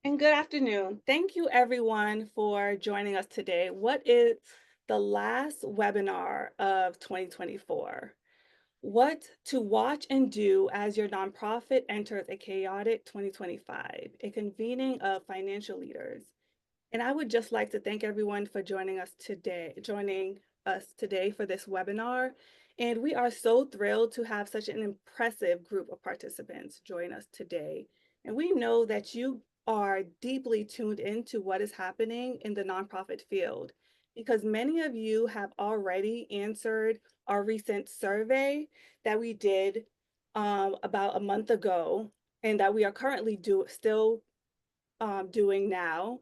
And good afternoon. Thank you, everyone, for joining us today. What is the last webinar of 2024? What to watch and do as your nonprofit enters a chaotic 2025, a convening of financial leaders. And I would just like to thank everyone for joining us today for this webinar. And we are so thrilled to have such an impressive group of participants join us today. And we know that you are deeply tuned into what is happening in the nonprofit field because many of you have already answered our recent survey that we did about a month ago and that we are currently still doing now.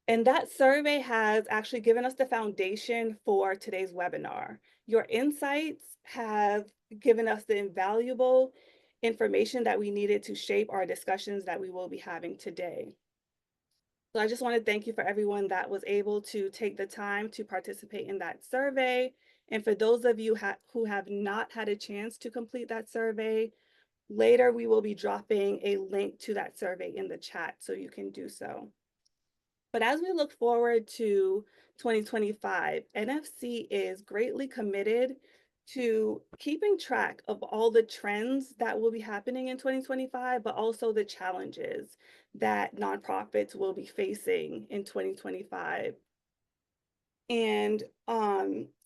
And that survey has actually given us the foundation for today's webinar. Your insights have given us the invaluable information that we needed to shape our discussions that we will be having today. So I just want to thank you for everyone that was able to take the time to participate in that survey. And for those of you who have not had a chance to complete that survey, later we will be dropping a link to that survey in the chat so you can do so. But as we look forward to 2025, NFC is greatly committed to keeping track of all the trends that will be happening in 2025, but also the challenges that nonprofits will be facing in 2025. And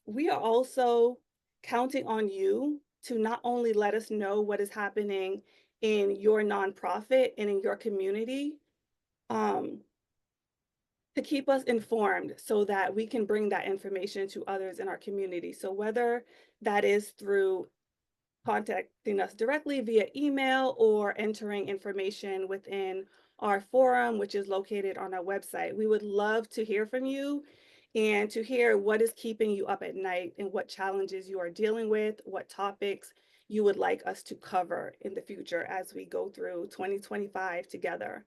we are also counting on you to not only let us know what is happening in your nonprofit and in your community, um, to keep us informed so that we can bring that information to others in our community. So whether that is through contacting us directly via email or entering information within our forum, which is located on our website, we would love to hear from you and to hear what is keeping you up at night and what challenges you are dealing with, what topics you would like us to cover in the future as we go through 2025 together.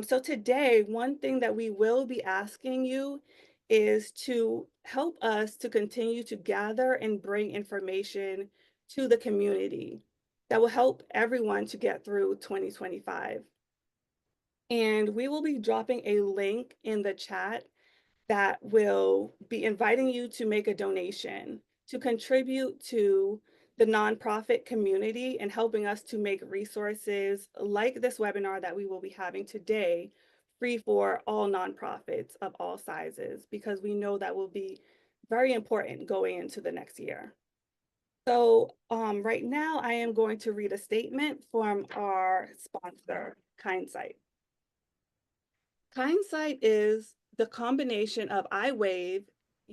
So today, one thing that we will be asking you is to help us to continue to gather and bring information to the community that will help everyone to get through 2025. And we will be dropping a link in the chat that will be inviting you to make a donation to contribute to the nonprofit community and helping us to make resources like this webinar that we will be having today free for all nonprofits of all sizes, because we know that will be very important going into the next year. So right now I am going to read a statement from our sponsor, Kindsight. Hindsight is the combination of iWave,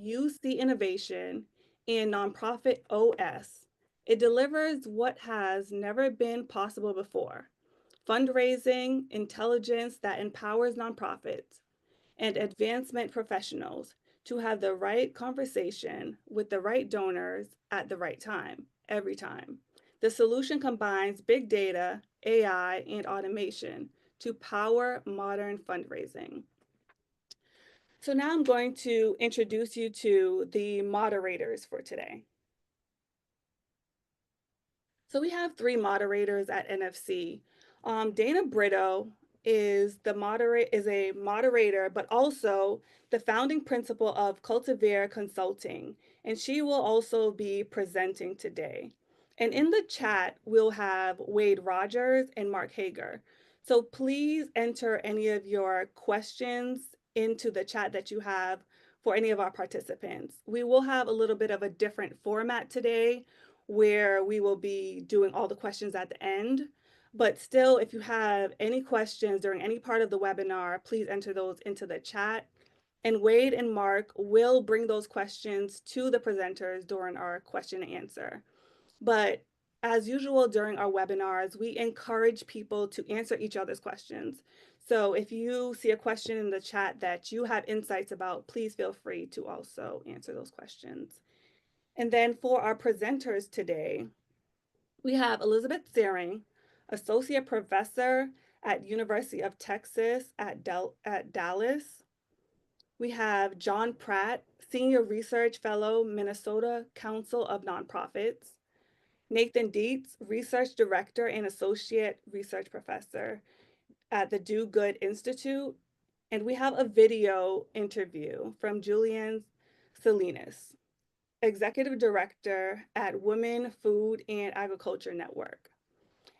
UC Innovation, and nonprofit OS. It delivers what has never been possible before: fundraising intelligence that empowers nonprofits and advancement professionals to have the right conversation with the right donors at the right time, every time. The solution combines big data, AI, and automation to power modern fundraising. So now I'm going to introduce you to the moderators for today. So we have three moderators at NFC. Dana Brito is a moderator, but also the founding principal of Cultivar Consulting, and she will also be presenting today. And in the chat, we'll have Wade Rogers and Mark Hager. So please enter any of your questions into the chat that you have for any of our participants. We will have a little bit of a different format today where we will be doing all the questions at the end. But still, if you have any questions during any part of the webinar, please enter those into the chat. And Wade and Mark will bring those questions to the presenters during our question and answer. But as usual during our webinars, we encourage people to answer each other's questions. So if you see a question in the chat that you have insights about, please feel free to also answer those questions. And then for our presenters today, we have Elizabeth Searing, Associate Professor at University of Texas at Dallas. We have John Pratt, Senior Research Fellow, Minnesota Council of Nonprofits. Nathan Dietz, Research Director and Associate Research Professor, at the Do Good Institute, and we have a video interview from Julian Salinas, Executive Director at Women, Food, and Agriculture Network.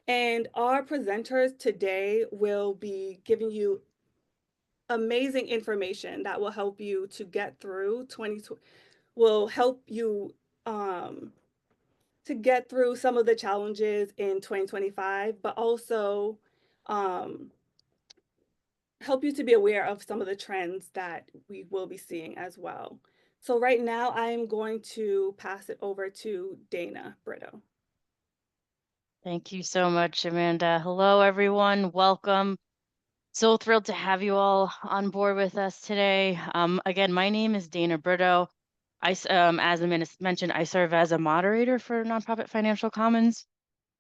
And our presenters today will be giving you amazing information that will help you to get through 20, will help you um, to get through some of the challenges in 2025, but also um, help you to be aware of some of the trends that we will be seeing as well. So right now, I'm going to pass it over to Dana Brito. Thank you so much, Amanda. Hello, everyone. Welcome. So thrilled to have you all on board with us today. Again, my name is Dana Brito. As Amanda mentioned, I serve as a moderator for Nonprofit Financial Commons.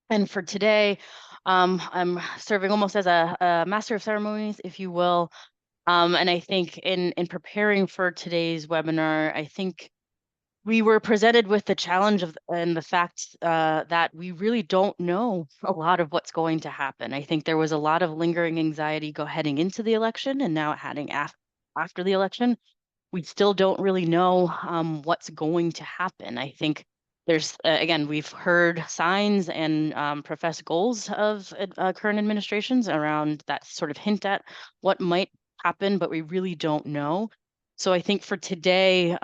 And for today, I'm serving almost as a master of ceremonies, if you will. And I think in preparing for today's webinar, I think we were presented with the challenge of and the fact that we really don't know a lot of what's going to happen. I think there was a lot of lingering anxiety heading into the election, and now heading after the election. We still don't really know what's going to happen. I think there's again, we've heard signs and professed goals of current administrations around that sort of hint at what might happen, but we really don't know. So I think for today,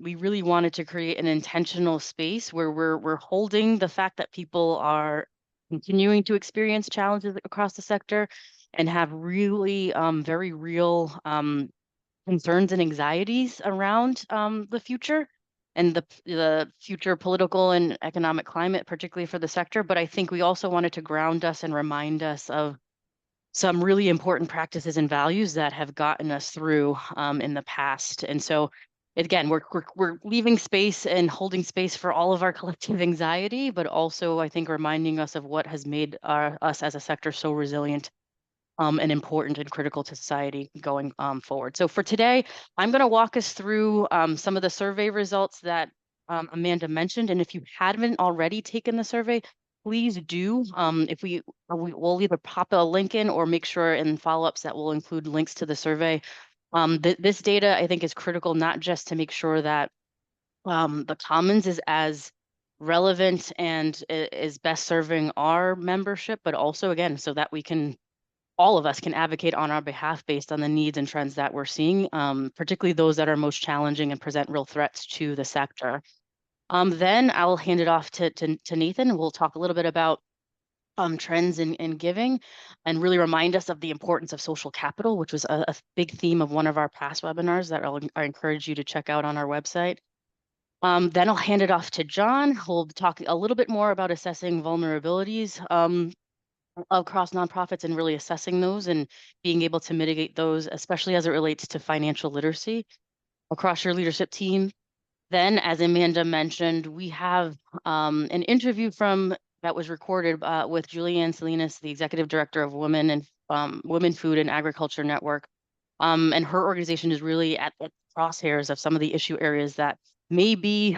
we really wanted to create an intentional space where we're holding the fact that people are continuing to experience challenges across the sector and have really very real concerns and anxieties around the future and the future political and economic climate, particularly for the sector. But I think we also wanted to ground us and remind us of some really important practices and values that have gotten us through in the past. And so, again, we're leaving space and holding space for all of our collective anxiety, but also I think reminding us of what has made us as a sector so resilient and important and critical to society going forward. So for today, I'm going to walk us through some of the survey results that Amanda mentioned. And if you haven't already taken the survey, please do. If we'll either pop a link in or make sure in follow-ups that will include links to the survey. This data, I think, is critical, not just to make sure that the Commons is as relevant and is best serving our membership, but also, again, so that we can all of us can advocate on our behalf based on the needs and trends that we're seeing, particularly those that are most challenging and present real threats to the sector. Then I'll hand it off to Nathan. We'll talk a little bit about trends in giving and really remind us of the importance of social capital, which was a big theme of one of our past webinars that I encourage you to check out on our website. Then I'll hand it off to John, who'll talk a little bit more about assessing vulnerabilities across nonprofits and really assessing those and being able to mitigate those, especially as it relates to financial literacy across your leadership team. Then, as Amanda mentioned, we have an interview from that was recorded with Julianne Salinas, the executive director of Women, Food, and Agriculture Network. And her organization is really at the crosshairs of some of the issue areas that may be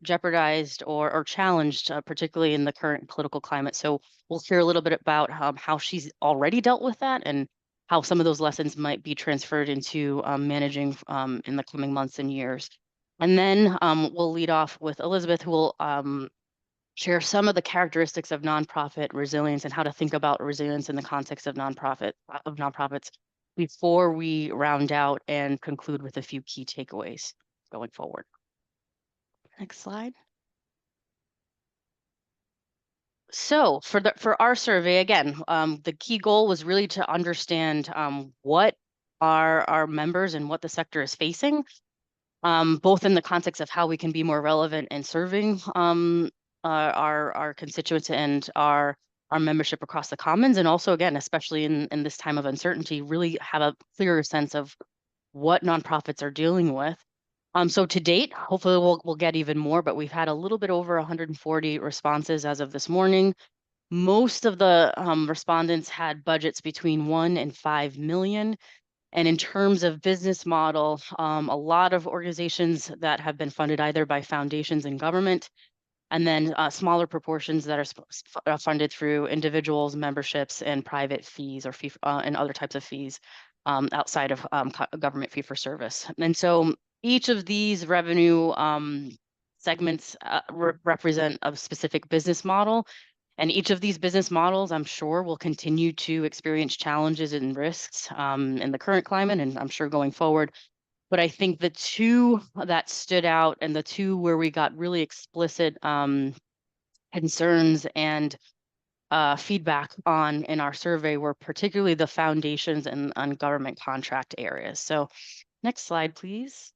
jeopardized or challenged, particularly in the current political climate. So we'll hear a little bit about how she's already dealt with that and how some of those lessons might be transferred into managing in the coming months and years. And then we'll lead off with Elizabeth, who will share some of the characteristics of nonprofit resilience and how to think about resilience in the context of nonprofits before we round out and conclude with a few key takeaways going forward. Next slide. So for our survey, again, the key goal was really to understand what our members and what the sector is facing, both in the context of how we can be more relevant in serving our constituents and our membership across the Commons, and also, again, especially in this time of uncertainty, really have a clearer sense of what nonprofits are dealing with. So to date, hopefully we'll get even more, but we've had a little bit over 140 responses as of this morning. Most of the respondents had budgets between 1 and 5 million. And in terms of business model, a lot of organizations that have been funded either by foundations and government and then smaller proportions that are funded through individuals, memberships, and private fees or and other types of fees outside of government fee for service. And so each of these revenue segments represent a specific business model. And each of these business models, I'm sure, will continue to experience challenges and risks in the current climate, and I'm sure going forward. But I think the two that stood out and the two where we got really explicit concerns and feedback on in our survey were particularly the foundations and on government contract areas. So next slide, please.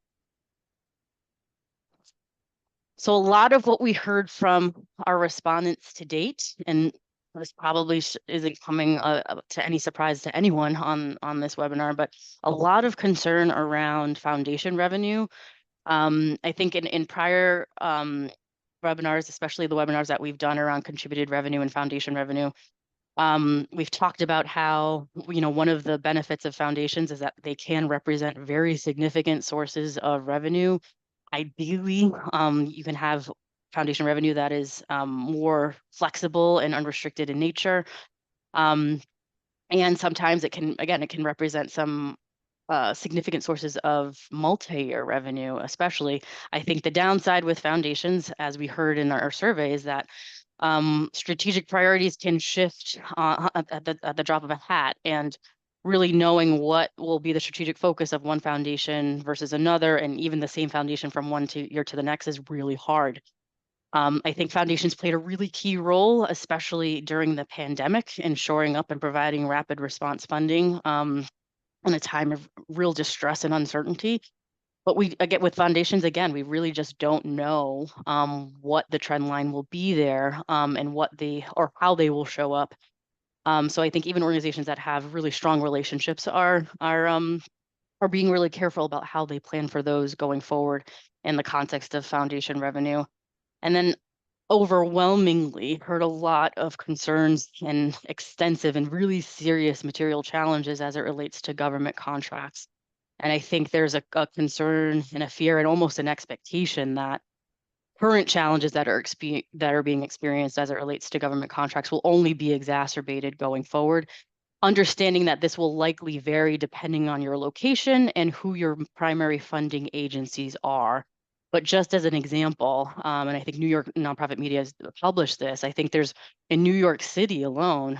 So a lot of what we heard from our respondents to date, and this probably isn't coming to any surprise to anyone on this webinar, but a lot of concern around foundation revenue. I think in prior webinars, especially the webinars that we've done around contributed revenue and foundation revenue, we've talked about how, one of the benefits of foundations is that they can represent very significant sources of revenue. Ideally, you can have foundation revenue that is more flexible and unrestricted in nature. Um, and sometimes it can represent some significant sources of multi-year revenue, especially. I think the downside with foundations, as we heard in our survey, is that strategic priorities can shift at the drop of a hat, and really knowing what will be the strategic focus of one foundation versus another, and even the same foundation from one year to the next, is really hard. I think foundations played a really key role, especially during the pandemic, in shoring up and providing rapid response funding in a time of real distress and uncertainty. But we again with foundations, again, we really just don't know what the trend line will be there, and what the or how they will show up. So I think even organizations that have really strong relationships are being really careful about how they plan for those going forward in the context of foundation revenue. And then overwhelmingly heard a lot of concerns and extensive and really serious material challenges as it relates to government contracts. And I think there's a concern and a fear and almost an expectation that current challenges that are being experienced as it relates to government contracts will only be exacerbated going forward, understanding that this will likely vary depending on your location and who your primary funding agencies are. But just as an example, and I think New York Nonprofit Media has published this, I think there's in New York City alone,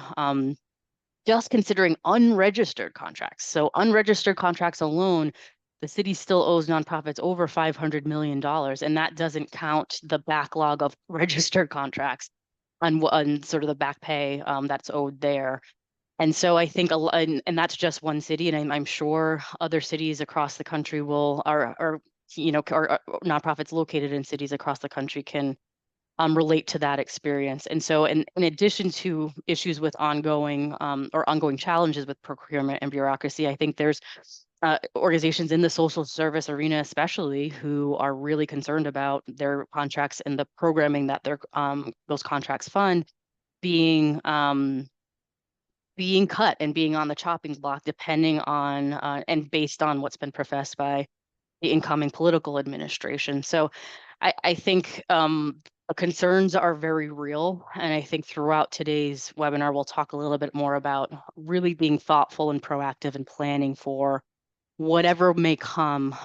just considering unregistered contracts. So unregistered contracts alone, the city still owes nonprofits over $500 million, and that doesn't count the backlog of registered contracts on sort of the back pay that's owed there. And so I think and that's just one city, and I'm sure other cities across the country or nonprofits located in cities across the country can relate to that experience. And so in addition to issues with ongoing challenges with procurement and bureaucracy, I think there's organizations in the social service arena, especially, who are really concerned about their contracts and the programming that those contracts fund being cut and being on the chopping block, depending on and based on what's been professed by the incoming political administration. So I think the concerns are very real. And I think throughout today's webinar, we'll talk a little bit more about really being thoughtful and proactive and planning for whatever may come,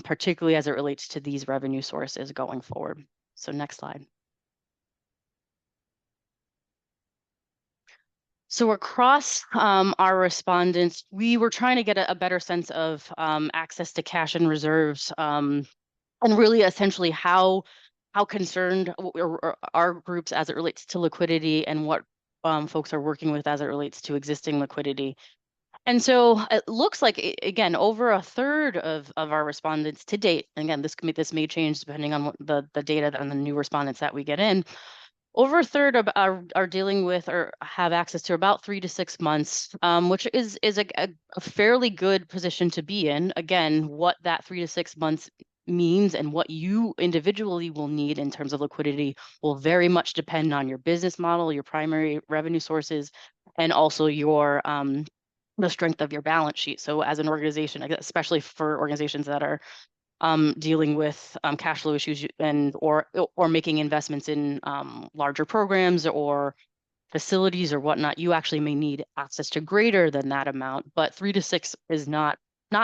particularly as it relates to these revenue sources going forward. So next slide. So across our respondents, we were trying to get a better sense of access to cash and reserves, and really essentially how concerned are groups as it relates to liquidity, and what folks are working with as it relates to existing liquidity. And so it looks like, again, over a third of our respondents to date, and again, this may change depending on what the data and the new respondents that we get in. Over a third are dealing with or have access to about 3 to 6 months, which is a fairly good position to be in. Again, what that 3 to 6 months means and what you individually will need in terms of liquidity will very much depend on your business model, your primary revenue sources, and also your the strength of your balance sheet. So as an organization, especially for organizations that are dealing with cash flow issues and or making investments in larger programs or facilities or whatnot, you actually may need access to greater than that amount. But 3 to 6 is not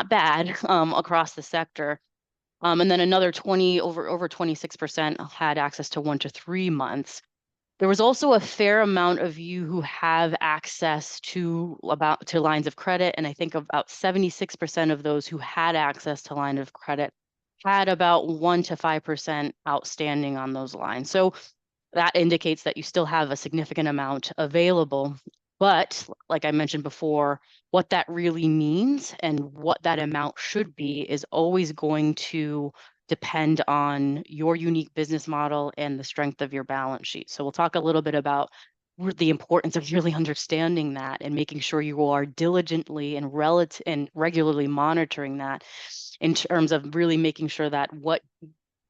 bad across the sector. And then another 20 over 26% had access to 1 to 3 months. There was also a fair amount of you who have access to lines of credit, and I think about 76% of those who had access to line of credit had about 1 to 5% outstanding on those lines. So that indicates that you still have a significant amount available. But like I mentioned before, what that really means and what that amount should be is always going to depend on your unique business model and the strength of your balance sheet. So we'll talk a little bit about the importance of really understanding that and making sure you are diligently and regularly monitoring that in terms of really making sure that what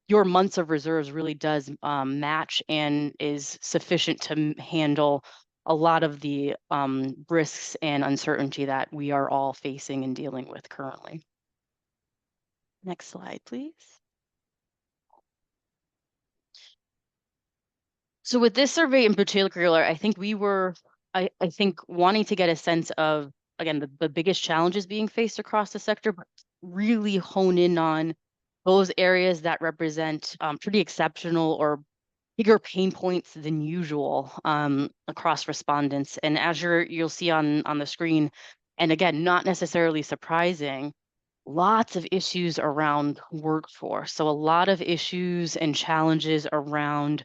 your months of reserves really does match and is sufficient to handle a lot of the risks and uncertainty that we are all facing and dealing with currently. Next slide, please. So with this survey in particular, I think I think wanting to get a sense of, again, the biggest challenges being faced across the sector, but really hone in on those areas that represent pretty exceptional or bigger pain points than usual across respondents. And as you'll see on the screen, and again, not necessarily surprising, lots of issues around workforce. So a lot of issues and challenges around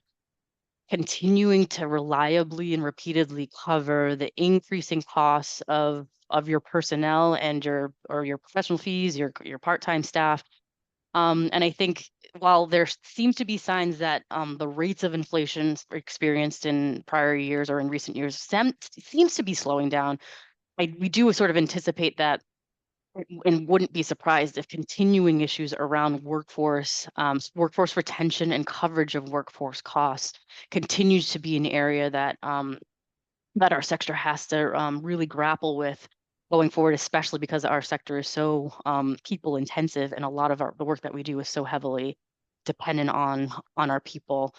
continuing to reliably and repeatedly cover the increasing costs of your personnel and your professional fees, your part-time staff. And I think while there seems to be signs that the rates of inflation experienced in prior years or in recent years seems to be slowing down, we do sort of anticipate that and wouldn't be surprised if continuing issues around workforce retention and coverage of workforce costs continues to be an area that our sector has to really grapple with going forward, especially because our sector is so people intensive and a lot of the work that we do is so heavily dependent on our people.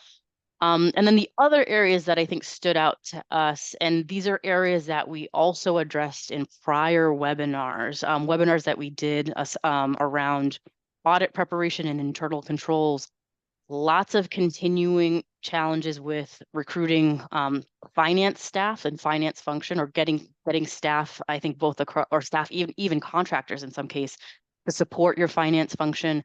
And then the other areas that I think stood out to us, and these are areas that we also addressed in prior webinars that we did around audit preparation and internal controls. Lots of continuing challenges with recruiting finance staff and finance function, or getting staff. I think both across or staff, even contractors in some case, to support your finance function.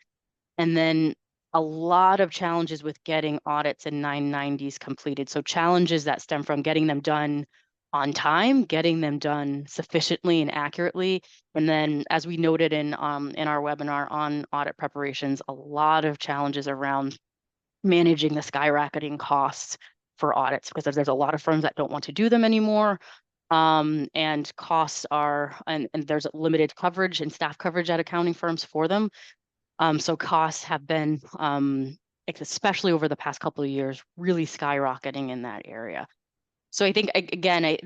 And then a lot of challenges with getting audits and 990s completed. So challenges that stem from getting them done on time, getting them done sufficiently and accurately. And then, as we noted in our webinar on audit preparations, a lot of challenges around managing the skyrocketing costs for audits, because there's a lot of firms that don't want to do them anymore. And costs and there's limited coverage and staff coverage at accounting firms for them. So costs have been, especially over the past couple of years, really skyrocketing in that area. So I think again,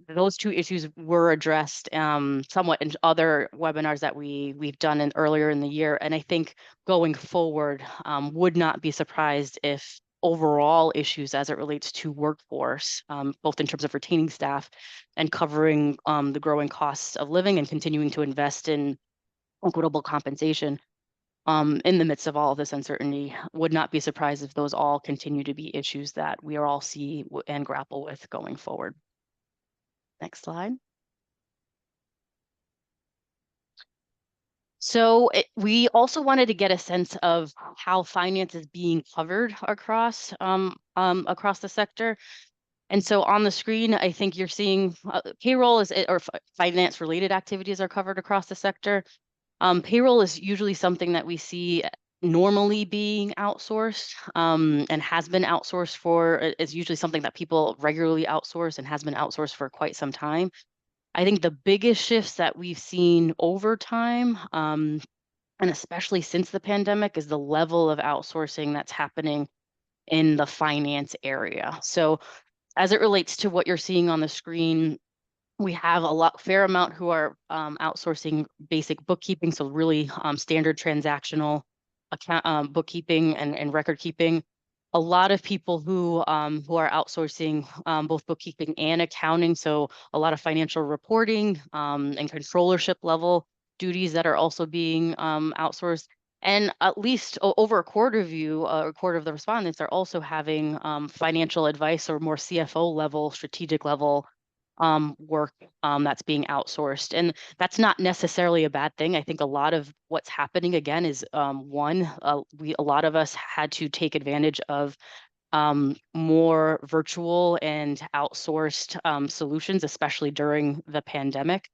those two issues were addressed somewhat in other webinars that we've done earlier in the year, and I think going forward, would not be surprised if overall issues as it relates to workforce, both in terms of retaining staff and covering the growing costs of living and continuing to invest in equitable compensation in the midst of all of this uncertainty, would not be surprised if those all continue to be issues that we are all and grapple with going forward. Next slide. So we also wanted to get a sense of how finance is being covered across the sector. And so on the screen, I think you're seeing payroll or finance related activities are covered across the sector. Payroll is usually something that we see normally being outsourced and has been outsourced is usually something that people regularly outsource and has been outsourced for quite some time. I think the biggest shifts that we've seen over time, and especially since the pandemic, is the level of outsourcing that's happening in the finance area. So as it relates to what you're seeing on the screen, we have fair amount who are outsourcing basic bookkeeping, so really standard transactional account bookkeeping and record keeping. A lot of people who are outsourcing both bookkeeping and accounting, so a lot of financial reporting and controllership level duties that are also being outsourced. And at least over a quarter of you, a quarter of the respondents are also having financial advice or more CFO level, strategic level work that's being outsourced. And that's not necessarily a bad thing. I think a lot of what's happening again is a lot of us had to take advantage of more virtual and outsourced solutions, especially during the pandemic.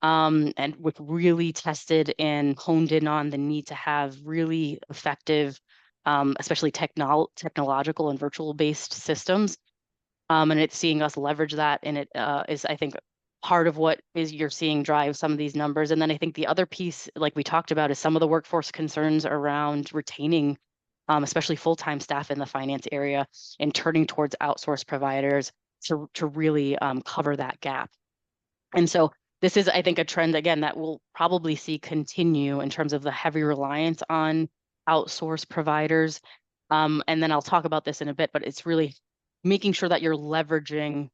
And with really tested and honed in on the need to have really effective, especially technological and virtual based systems, and it's seeing us leverage that, and it is, I think, part of what is you're seeing drive some of these numbers. And then I think the other piece, like we talked about, is some of the workforce concerns around retaining, especially full-time staff in the finance area, and turning towards outsourced providers to really cover that gap. And so this is, I think, a trend again that we'll probably see continue in terms of the heavy reliance on outsourced providers. And then I'll talk about this in a bit, but it's really making sure that you're leveraging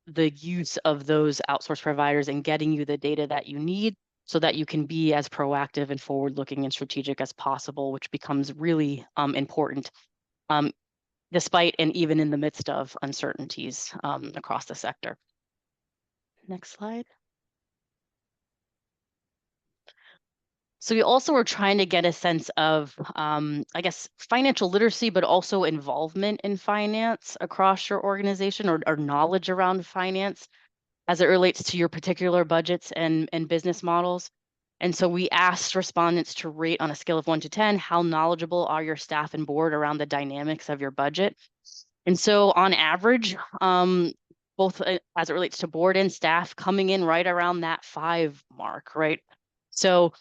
the use of those outsourced providers and getting you the data that you need so that you can be as proactive and forward-looking and strategic as possible, which becomes really important um, despite and even in the midst of uncertainties across the sector. Next slide. So we also were trying to get a sense of, I guess, financial literacy, but also involvement in finance across your organization, or knowledge around finance as it relates to your particular budgets and business models. And so we asked respondents to rate on a scale of 1 to 10, how knowledgeable are your staff and board around the dynamics of your budget? And so on average, both as it relates to board and staff, coming in right around that 5 mark, right? So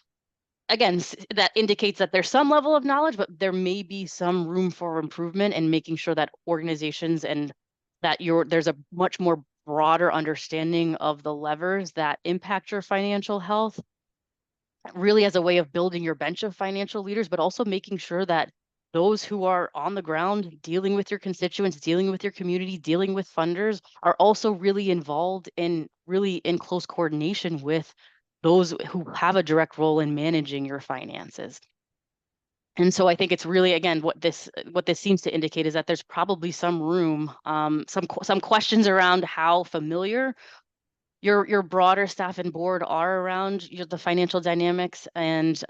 again, that indicates that there's some level of knowledge, but there may be some room for improvement in making sure that organizations and that there's a much more broader understanding of the levers that impact your financial health, really as a way of building your bench of financial leaders, but also making sure that those who are on the ground dealing with your constituents, dealing with your community, dealing with funders are also really involved in really in close coordination with those who have a direct role in managing your finances. And so I think it's really, again, what this seems to indicate is that there's probably some room, some questions around how familiar your broader staff and board are around the financial dynamics and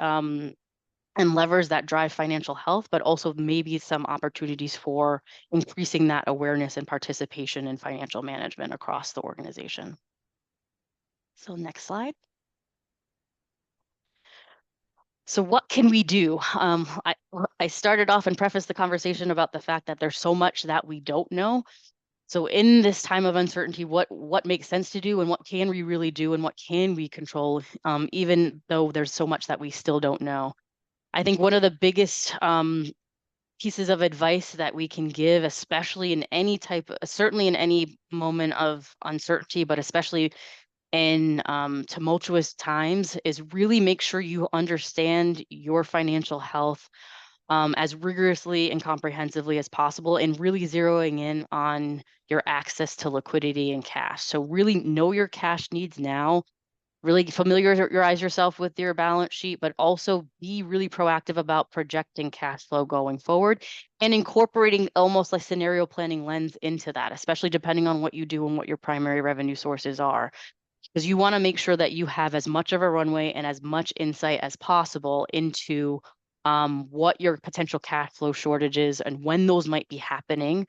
levers that drive financial health, but also maybe some opportunities for increasing that awareness and participation in financial management across the organization. So next slide. So what can we do? I started off and prefaced the conversation about the fact that there's so much that we don't know. So in this time of uncertainty, what makes sense to do, and what can we really do, and what can we control, even though there's so much that we still don't know? I think one of the biggest pieces of advice that we can give, especially in any certainly in any moment of uncertainty, but especially in tumultuous times, is really make sure you understand your financial health as rigorously and comprehensively as possible, and really zeroing in on your access to liquidity and cash. So really know your cash needs now, really familiarize yourself with your balance sheet, but also be really proactive about projecting cash flow going forward and incorporating almost like scenario planning lens into that, especially depending on what you do and what your primary revenue sources are, because you want to make sure that you have as much of a runway and as much insight as possible into what your potential cash flow shortages and when those might be happening,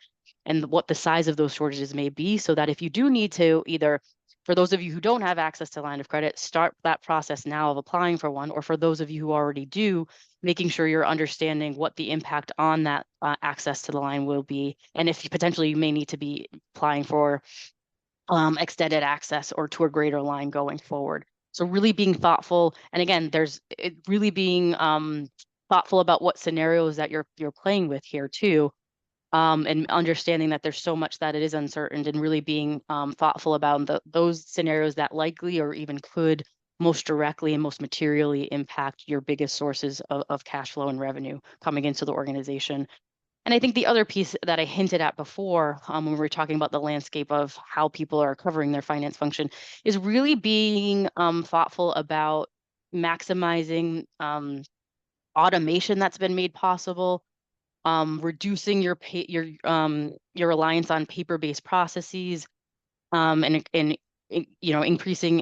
and what the size of those shortages may be, so that if you do need to, either for those of you who don't have access to line of credit, start that process now of applying for one, or for those of you who already do, making sure you're understanding what the impact on that access to the line will be, and if you potentially you may need to be applying for extended access or to a greater line going forward. So really being thoughtful, and again, really being thoughtful about what scenarios that you're playing with here too, and understanding that there's so much that it is uncertain, and really being thoughtful about those scenarios that likely or even could most directly and most materially impact your biggest sources of cash flow and revenue coming into the organization. And I think the other piece that I hinted at before, when we were talking about the landscape of how people are covering their finance function, is really being thoughtful about maximizing automation that's been made possible, reducing your reliance on paper-based processes, increasing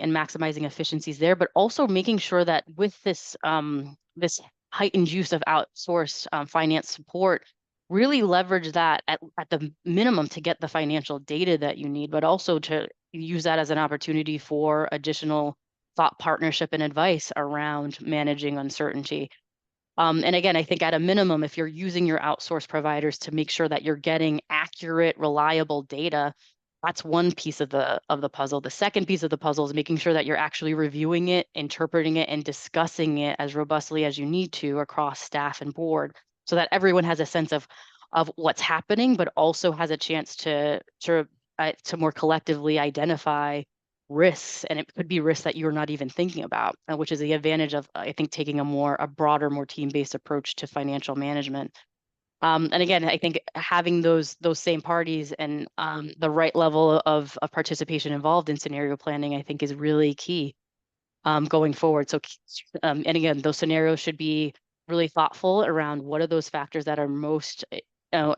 and maximizing efficiencies there, but also making sure that with this heightened use of outsourced finance support, really leverage that at the minimum to get the financial data that you need, but also to use that as an opportunity for additional thought partnership and advice around managing uncertainty. And again, I think at a minimum, if you're using your outsource providers to make sure that you're getting accurate, reliable data, that's one piece of the puzzle. The second piece of the puzzle is making sure that you're actually reviewing it, interpreting it, and discussing it as robustly as you need to across staff and board, so that everyone has a sense of what's happening, but also has a chance to more collectively identify risks, and it could be risks that you're not even thinking about, which is the advantage of, I think, taking a broader, more team-based approach to financial management. And again, I think having those same parties and the right level of participation involved in scenario planning, I think, is really key going forward. So, and again, those scenarios should be really thoughtful around what are those factors that are most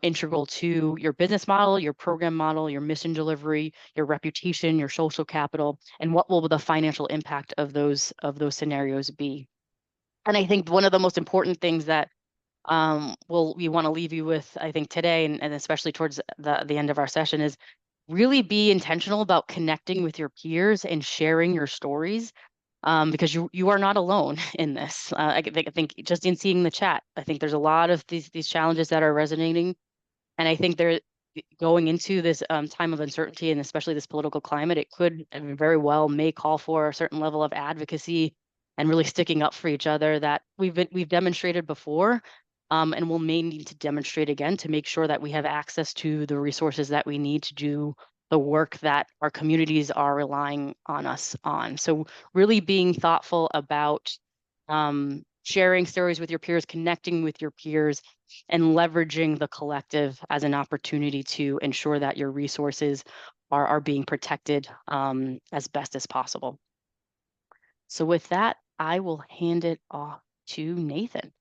integral to your business model, your program model, your mission delivery, your reputation, your social capital, and what will the financial impact of those scenarios be. And I think one of the most important things that we want to leave you with, I think, today, and especially towards the end of our session, is really be intentional about connecting with your peers and sharing your stories, because you are not alone in this. I think just in seeing the chat, I think there's a lot of these challenges that are resonating, and I think they're going into this time of uncertainty, and especially this political climate. It could and very well may call for a certain level of advocacy and really sticking up for each other that we've demonstrated before, and we'll may need to demonstrate again to make sure that we have access to the resources that we need to do the work that our communities are relying on us on. So really being thoughtful about sharing stories with your peers, connecting with your peers, and leveraging the collective as an opportunity to ensure that your resources are being protected as best as possible. So with that, I will hand it off to Nathan.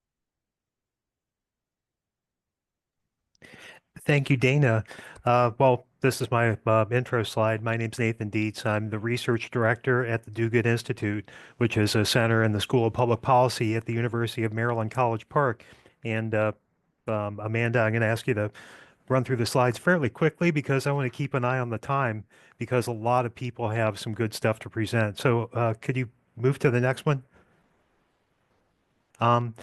Thank you, Dana. Well, this is my intro slide. My name's Nathan Dietz. I'm the research director at the Do Good Institute, which is a center in the School of Public Policy at the University of Maryland College Park. And Amanda, I'm going to ask you to run through the slides fairly quickly because I want to keep an eye on the time because a lot of people have some good stuff to present. So could you move to the next one? Um,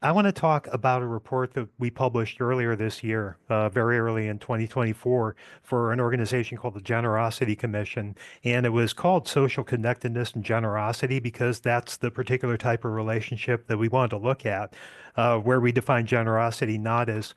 I want to talk about a report that we published earlier this year, very early in 2024, for an organization called the Generosity Commission. And it was called Social Connectedness and Generosity because that's the particular type of relationship that we wanted to look at, where we define generosity not as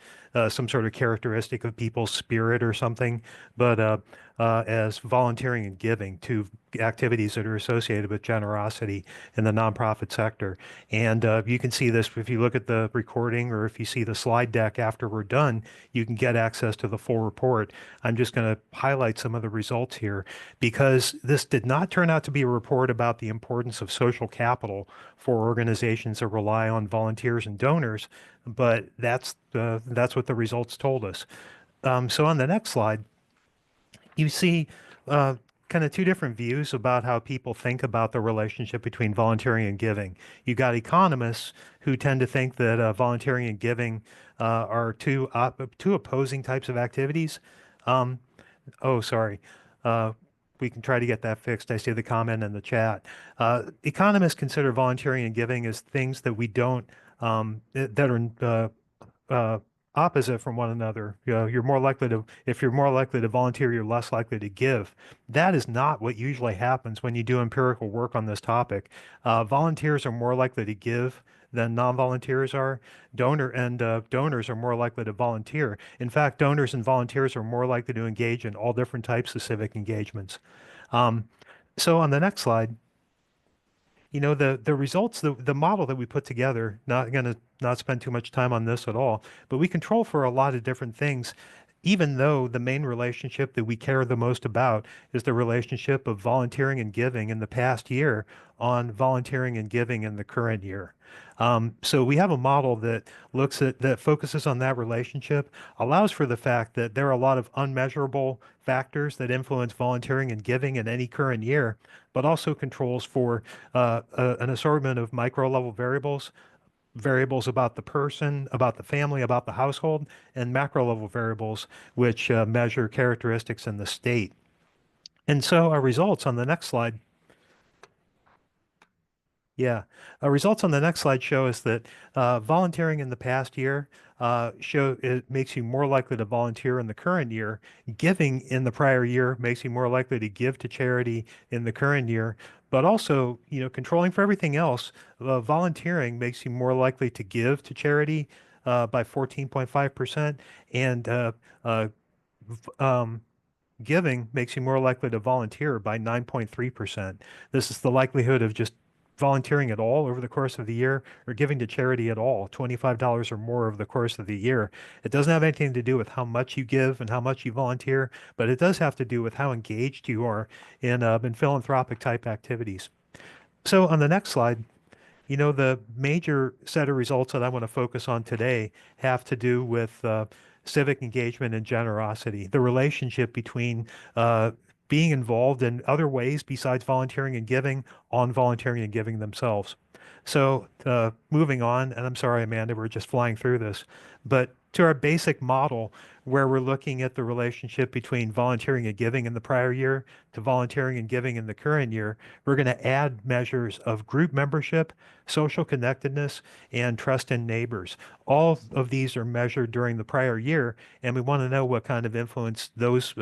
some sort of characteristic of people's spirit or something, but as volunteering and giving to activities that are associated with generosity in the nonprofit sector. And you can see this if you look at the recording or if you see the slide deck after we're done, you can get access to the full report. I'm just going to highlight some of the results here because this did not turn out to be a report about the importance of social capital for organizations that rely on volunteers and donors, but that's what the results told us. So on the next slide, you see uh, kind of two different views about how people think about the relationship between volunteering and giving. You got economists who tend to think that volunteering and giving are two opposing types of activities. Um, oh, sorry. Uh, we can try to get that fixed. I see the comment in the chat. Economists consider volunteering and giving as things that we don't that are uh, opposite from one another. You know, if you're more likely to volunteer, you're less likely to give. That is not what usually happens when you do empirical work on this topic. Volunteers are more likely to give than non-volunteers are. Donors are more likely to volunteer. In fact, donors and volunteers are more likely to engage in all different types of civic engagements. Um, so on the next slide, the results, the model that we put together, not going to not spend too much time on this at all, but we control for a lot of different things, even though the main relationship that we care the most about is the relationship of volunteering and giving in the past year on volunteering and giving in the current year. So we have a model that that focuses on that relationship, allows for the fact that there are a lot of unmeasurable factors that influence volunteering and giving in any current year, but also controls for an assortment of micro level variables, variables about the person, about the family, about the household, and macro level variables, which measure characteristics in the state. And so our results on the next slide. Yeah, results on the next slide show us that volunteering in the past year show it makes you more likely to volunteer in the current year. Giving in the prior year makes you more likely to give to charity in the current year. But also, controlling for everything else, volunteering makes you more likely to give to charity by 14.5%, and um, giving makes you more likely to volunteer by 9.3%. This is the likelihood of just volunteering at all over the course of the year or giving to charity at all, $25 or more over the course of the year. It doesn't have anything to do with how much you give and how much you volunteer, but it does have to do with how engaged you are in philanthropic type activities. So on the next slide, the major set of results that I want to focus on today have to do with civic engagement and generosity, the relationship between being involved in other ways besides volunteering and giving on volunteering and giving themselves. So moving on, and I'm sorry, Amanda, we're just flying through this, but to our basic model where we're looking at the relationship between volunteering and giving in the prior year to volunteering and giving in the current year, we're going to add measures of group membership, social connectedness, and trust in neighbors. All of these are measured during the prior year, and we want to know what kind of influence those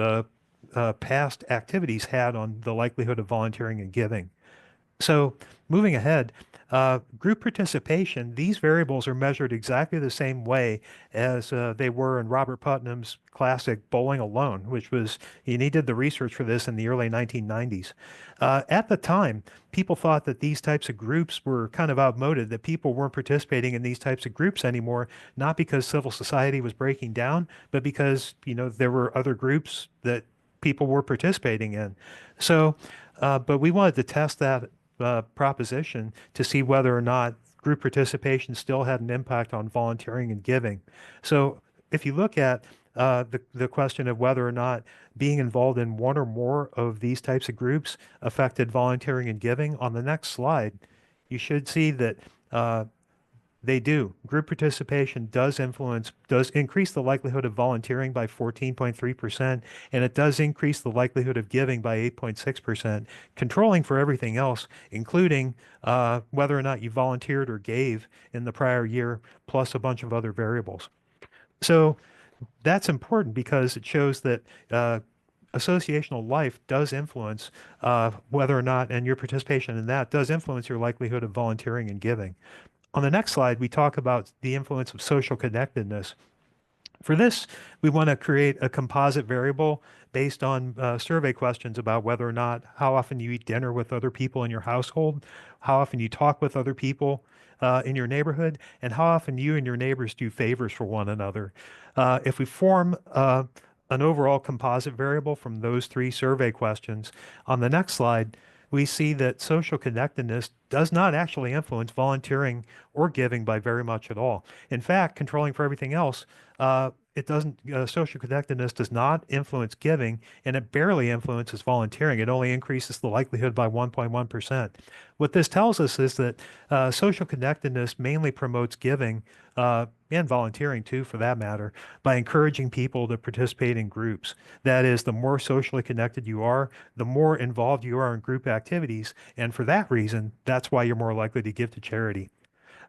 past activities had on the likelihood of volunteering and giving. So moving ahead, group participation, these variables are measured exactly the same way as they were in Robert Putnam's classic Bowling Alone, which was, and he did the research for this in the early 1990s. At the time, people thought that these types of groups were kind of outmoded, that people weren't participating in these types of groups anymore, not because civil society was breaking down, but because, there were other groups that people were participating in. So, but we wanted to test that proposition to see whether or not group participation still had an impact on volunteering and giving. So if you look at the question of whether or not being involved in one or more of these types of groups affected volunteering and giving, on the next slide, you should see that they do. Group participation does increase the likelihood of volunteering by 14.3%, and it does increase the likelihood of giving by 8.6%, controlling for everything else, including whether or not you volunteered or gave in the prior year, plus a bunch of other variables. So that's important because it shows that associational life does influence whether or not, and your participation in that does influence your likelihood of volunteering and giving. On the next slide, we talk about the influence of social connectedness. For this, we want to create a composite variable based on survey questions about whether or not how often you eat dinner with other people in your household, how often you talk with other people in your neighborhood, and how often you and your neighbors do favors for one another. If we form an overall composite variable from those three survey questions, on the next slide, we see that social connectedness does not actually influence volunteering or giving by very much at all. In fact, controlling for everything else, it doesn't, social connectedness does not influence giving, and it barely influences volunteering. It only increases the likelihood by 1.1%. What this tells us is that social connectedness mainly promotes giving and volunteering too, for that matter, by encouraging people to participate in groups. That is, the more socially connected you are, the more involved you are in group activities, and for that reason, that's why you're more likely to give to charity.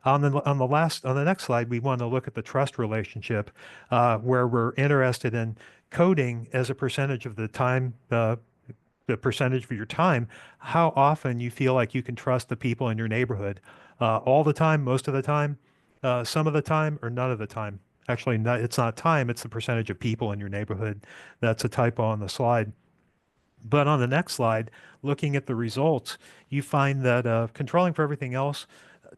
On the next slide, we want to look at the trust relationship, where we're interested in coding as a percentage of the time, the percentage of your time, how often you feel like you can trust the people in your neighborhood. All the time, most of the time, some of the time, or none of the time. Actually, it's not time, it's the percentage of people in your neighborhood. That's a typo on the slide. But on the next slide, looking at the results, you find that controlling for everything else,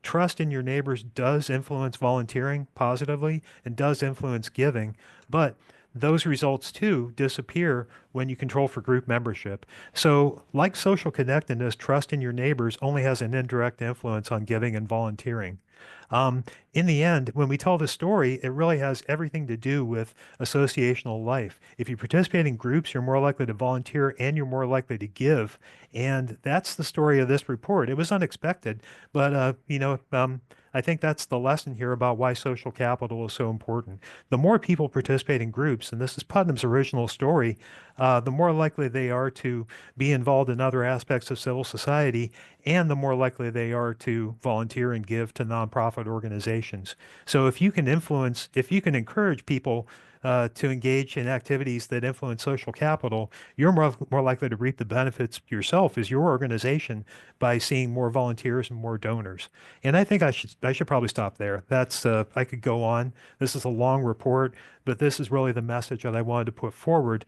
trust in your neighbors does influence volunteering positively and does influence giving, but those results too disappear when you control for group membership. So, like social connectedness, trust in your neighbors only has an indirect influence on giving and volunteering. Um, in the end, when we tell the story, it really has everything to do with associational life. If you participate in groups, you're more likely to volunteer and you're more likely to give. And that's the story of this report. It was unexpected, but I think that's the lesson here about why social capital is so important. The more people participate in groups, and this is Putnam's original story, the more likely they are to be involved in other aspects of civil society, and the more likely they are to volunteer and give to nonprofit organizations. So if you can encourage people to engage in activities that influence social capital, you're more likely to reap the benefits yourself as your organization by seeing more volunteers and more donors. And I think I should probably stop there. That's I could go on. This is a long report, but this is really the message that I wanted to put forward.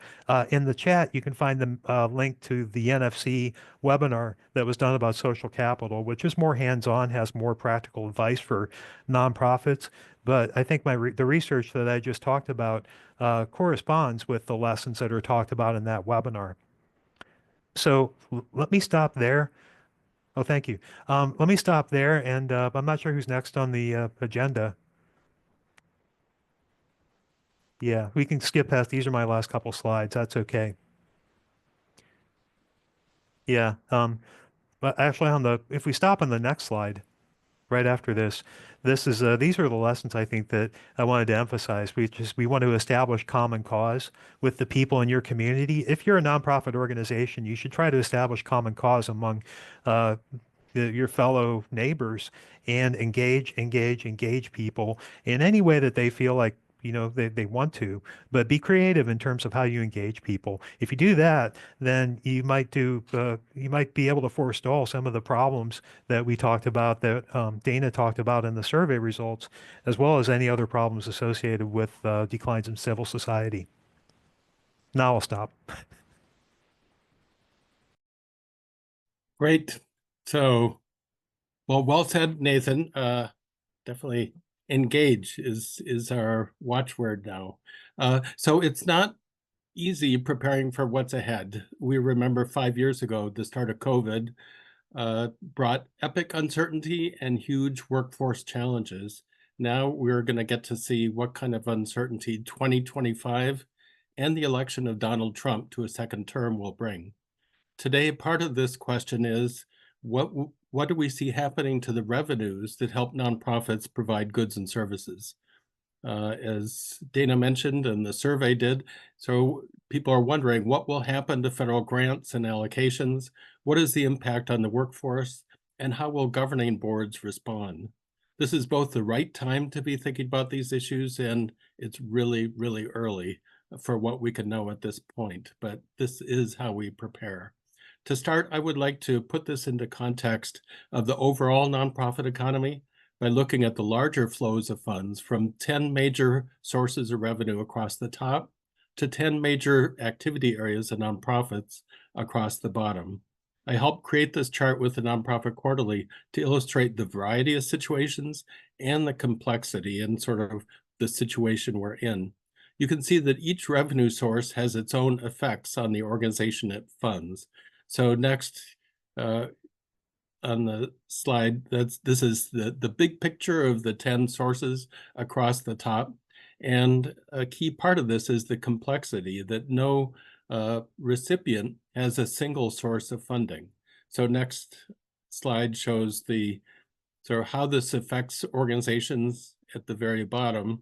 In the chat, you can find the link to the NFC webinar that was done about social capital, which is more hands-on, has more practical advice for nonprofits. But I think the research that I just talked about corresponds with the lessons that are talked about in that webinar. So let me stop there. Oh, thank you. Let me stop there, and I'm not sure who's next on the agenda. Yeah, we can skip past. These are my last couple slides. That's okay. Yeah. But actually, if we stop on the next slide, right after this, these are the lessons I think that I wanted to emphasize. We want to establish common cause with the people in your community. If you're a nonprofit organization, you should try to establish common cause among uh, your fellow neighbors and engage people in any way that they feel like they want to, but be creative in terms of how you engage people. If you do that, then you might be able to forestall some of the problems that we talked about, that Dana talked about in the survey results, as well as any other problems associated with declines in civil society. Now I'll stop. Great. So, well said, Nathan. Definitely engage is our watchword now. So it's not easy preparing for what's ahead. We remember 5 years ago, the start of COVID brought epic uncertainty and huge workforce challenges. Now we're going to get to see what kind of uncertainty 2025 and the election of Donald Trump to a second term will bring. Today, part of this question is, what do we see happening to the revenues that help nonprofits provide goods and services? As Dana mentioned and the survey did, so people are wondering what will happen to federal grants and allocations, what is the impact on the workforce, and how will governing boards respond? This is both the right time to be thinking about these issues, and it's really, really early for what we can know at this point, but this is how we prepare. To start, I would like to put this into context of the overall nonprofit economy by looking at the larger flows of funds from 10 major sources of revenue across the top to 10 major activity areas of nonprofits across the bottom. I helped create this chart with the Nonprofit Quarterly to illustrate the variety of situations and the complexity and sort of the situation we're in. You can see that each revenue source has its own effects on the organization it funds. So next, on the slide, this is the big picture of the 10 sources across the top. And a key part of this is the complexity that no recipient has a single source of funding. So next slide shows the sort of how this affects organizations at the very bottom,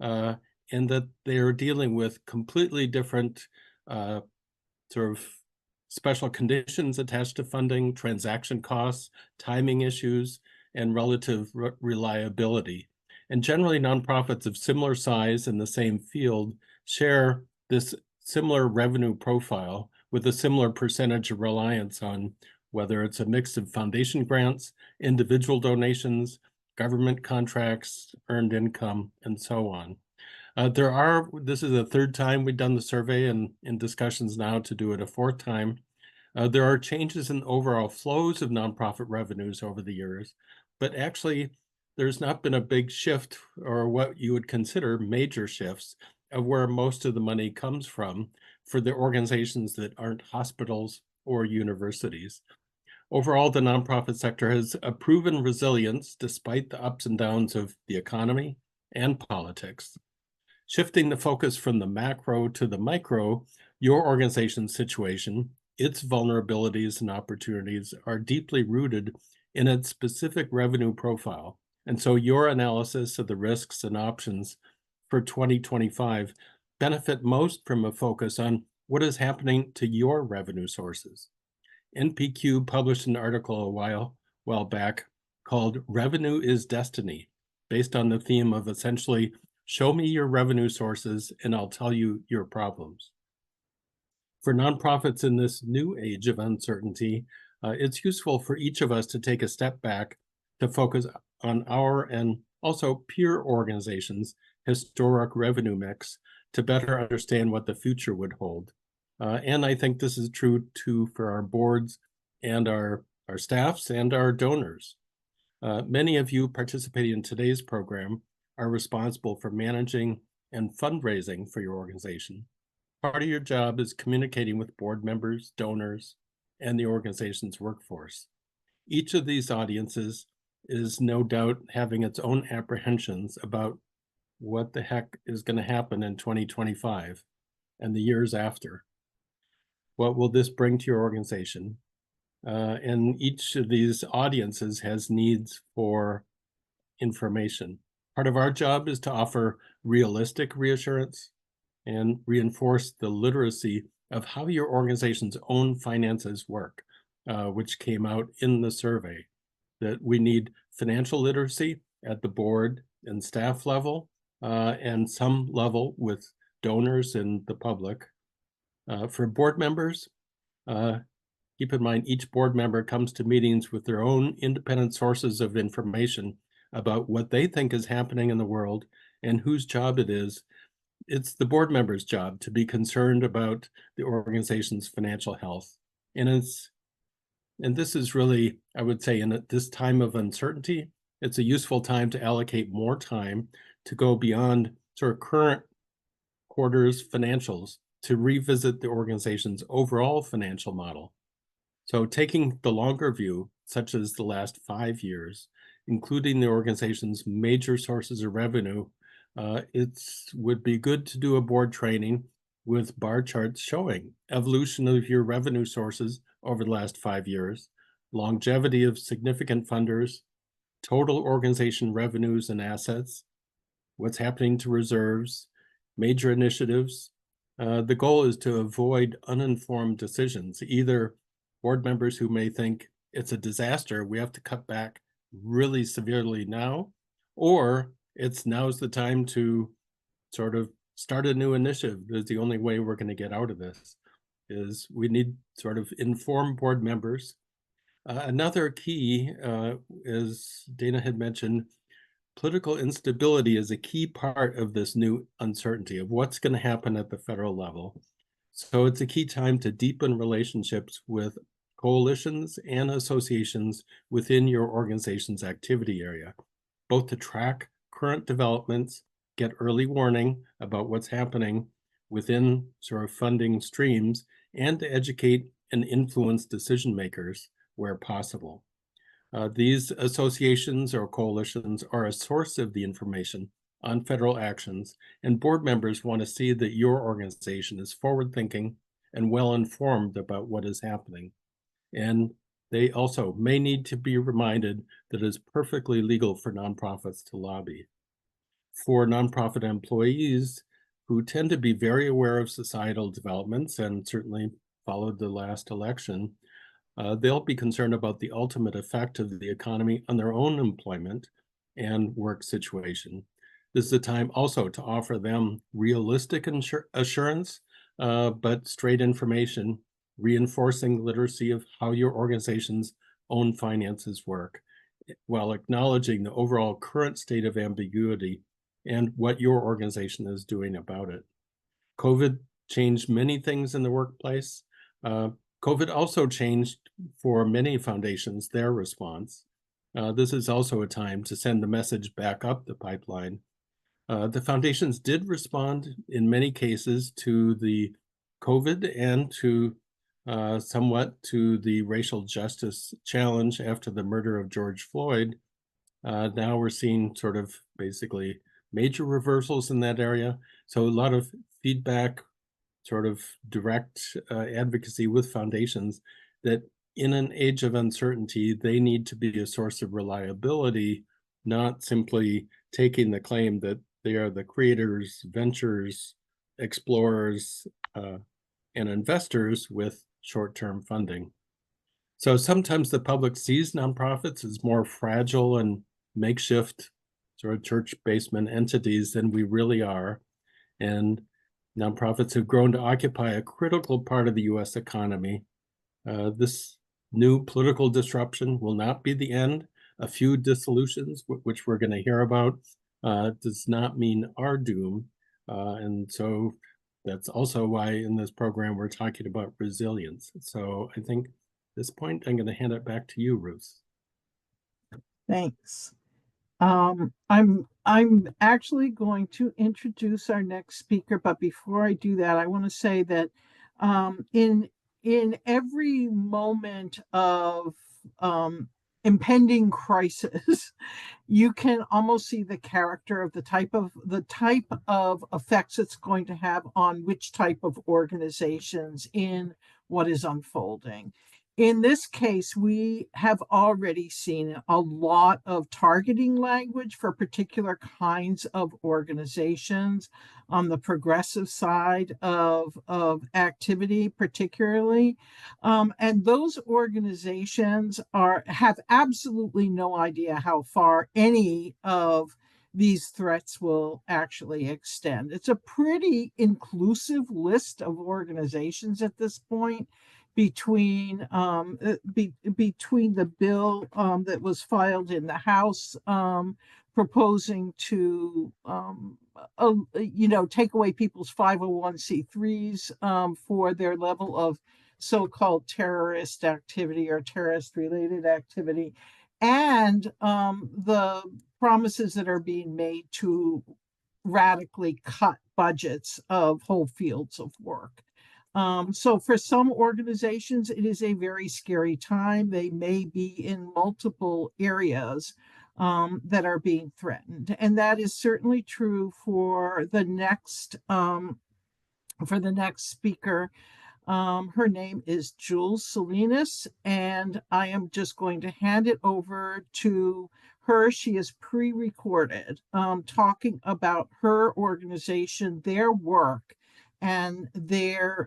and that they're dealing with completely different sort of special conditions attached to funding, transaction costs, timing issues, and relative reliability. And generally, nonprofits of similar size in the same field share this similar revenue profile with a similar percentage of reliance on whether it's a mix of foundation grants, individual donations, government contracts, earned income, and so on. This is the third time we've done the survey and in discussions now to do it a fourth time. There are changes in overall flows of nonprofit revenues over the years, but actually there's not been a big shift or what you would consider major shifts of where most of the money comes from for the organizations that aren't hospitals or universities. Overall, the nonprofit sector has a proven resilience despite the ups and downs of the economy and politics. Shifting the focus from the macro to the micro, your organization's situation, its vulnerabilities and opportunities are deeply rooted in its specific revenue profile. And so your analysis of the risks and options for 2025 benefit most from a focus on what is happening to your revenue sources. NPQ published an article a while back called Revenue is Destiny, based on the theme of essentially show me your revenue sources and I'll tell you your problems. For nonprofits in this new age of uncertainty, it's useful for each of us to take a step back to focus on our and also peer organizations' historic revenue mix to better understand what the future would hold. And I think this is true too for our boards and our staffs and our donors. Many of you participating in today's program are responsible for managing and fundraising for your organization. Part of your job is communicating with board members, donors, and the organization's workforce. Each of these audiences is no doubt having its own apprehensions about what the heck is going to happen in 2025 and the years after. What will this bring to your organization? And each of these audiences has needs for information. Part of our job is to offer realistic reassurance and reinforce the literacy of how your organization's own finances work, which came out in the survey, that we need financial literacy at the board and staff level, and some level with donors and the public. For board members, keep in mind each board member comes to meetings with their own independent sources of information about what they think is happening in the world and whose job it is. It's the board member's job to be concerned about the organization's financial health. And this is really, I would say, in this time of uncertainty, it's a useful time to allocate more time to go beyond sort of current quarter's financials to revisit the organization's overall financial model. So taking the longer view, such as the last 5 years, including the organization's major sources of revenue, it would be good to do a board training with bar charts showing evolution of your revenue sources over the last 5 years, longevity of significant funders, total organization revenues and assets, what's happening to reserves, major initiatives. The goal is to avoid uninformed decisions, either board members who may think it's a disaster, we have to cut back really severely now, or now's the time to sort of start a new initiative. That's the only way we're going to get out of this, is we need sort of informed board members. Another key, as Dana had mentioned, political instability is a key part of this new uncertainty of what's going to happen at the federal level. So it's a key time to deepen relationships with coalitions and associations within your organization's activity area, both to track current developments, get early warning about what's happening within sort of funding streams, and to educate and influence decision makers where possible. These associations or coalitions are a source of the information on federal actions, and board members want to see that your organization is forward-thinking and well-informed about what is happening. And they also may need to be reminded that it is perfectly legal for nonprofits to lobby. For nonprofit employees who tend to be very aware of societal developments and certainly followed the last election, they'll be concerned about the ultimate effect of the economy on their own employment and work situation. This is a time also to offer them realistic assurance, but straight information, reinforcing literacy of how your organization's own finances work, while acknowledging the overall current state of ambiguity and what your organization is doing about it. COVID changed many things in the workplace. COVID also changed for many foundations their response. This is also a time to send the message back up the pipeline. The foundations did respond in many cases to the COVID and to somewhat to the racial justice challenge after the murder of George Floyd. Now we're seeing sort of basically major reversals in that area. So a lot of feedback, sort of direct advocacy with foundations that in an age of uncertainty, they need to be a source of reliability, not simply taking the claim that they are the creators, ventures, explorers, and investors with short-term funding. So sometimes the public sees nonprofits as more fragile and makeshift sort of church basement entities than we really are. And nonprofits have grown to occupy a critical part of the US economy. This new political disruption will not be the end. A few dissolutions, which we're going to hear about, does not mean our doom. And so that's also why in this program we're talking about resilience. So I think at this point, I'm going to hand it back to you, Ruth. Thanks. I'm actually going to introduce our next speaker, but before I do that, I want to say that in every moment of impending crisis, you can almost see the character of the type of effects it's going to have on which type of organizations in what is unfolding. In this case, we have already seen a lot of targeting language for particular kinds of organizations on the progressive side of activity, particularly. And those organizations have absolutely no idea how far any of these threats will actually extend. It's a pretty inclusive list of organizations at this point, between the bill that was filed in the House proposing to take away people's 501c3s for their level of so-called terrorist activity or terrorist related activity, and the promises that are being made to radically cut budgets of whole fields of work. So for some organizations, it is a very scary time. They may be in multiple areas that are being threatened. And that is certainly true for the next speaker. Her name is Jules Salinas, and I am just going to hand it over to her. She is pre-recorded, talking about her organization, their work, and their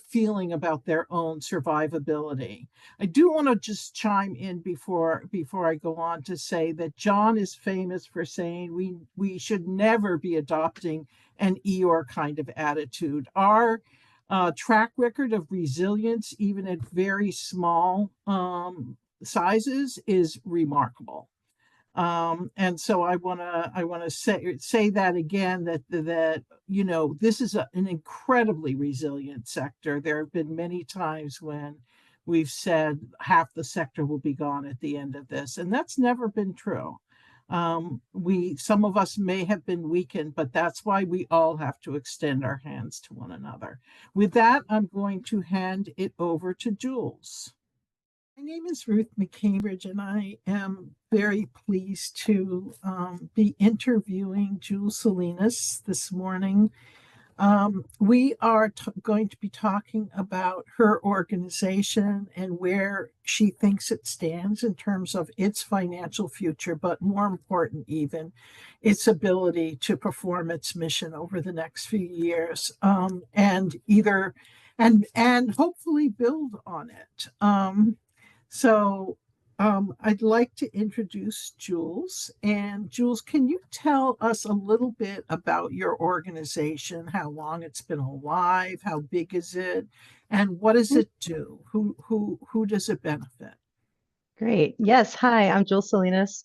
feeling about their own survivability. I do want to just chime in before I go on to say that John is famous for saying we should never be adopting an Eeyore kind of attitude. Our track record of resilience, even at very small sizes, is remarkable. And so I want to say that again, that this is an incredibly resilient sector. There have been many times when we've said half the sector will be gone at the end of this, and that's never been true. Some of us may have been weakened, but that's why we all have to extend our hands to one another. With that, I'm going to hand it over to Jules. My name is Ruth McCambridge, and I am very pleased to be interviewing Jules Salinas this morning. We are going to be talking about her organization and where she thinks it stands in terms of its financial future, but more important even, its ability to perform its mission over the next few years, and hopefully build on it. I'd like to introduce Jules. And Jules, can you tell us a little bit about your organization, how long it's been alive, how big is it, and what does it do? Who does it benefit? Great. Yes. Hi, I'm Jules Salinas.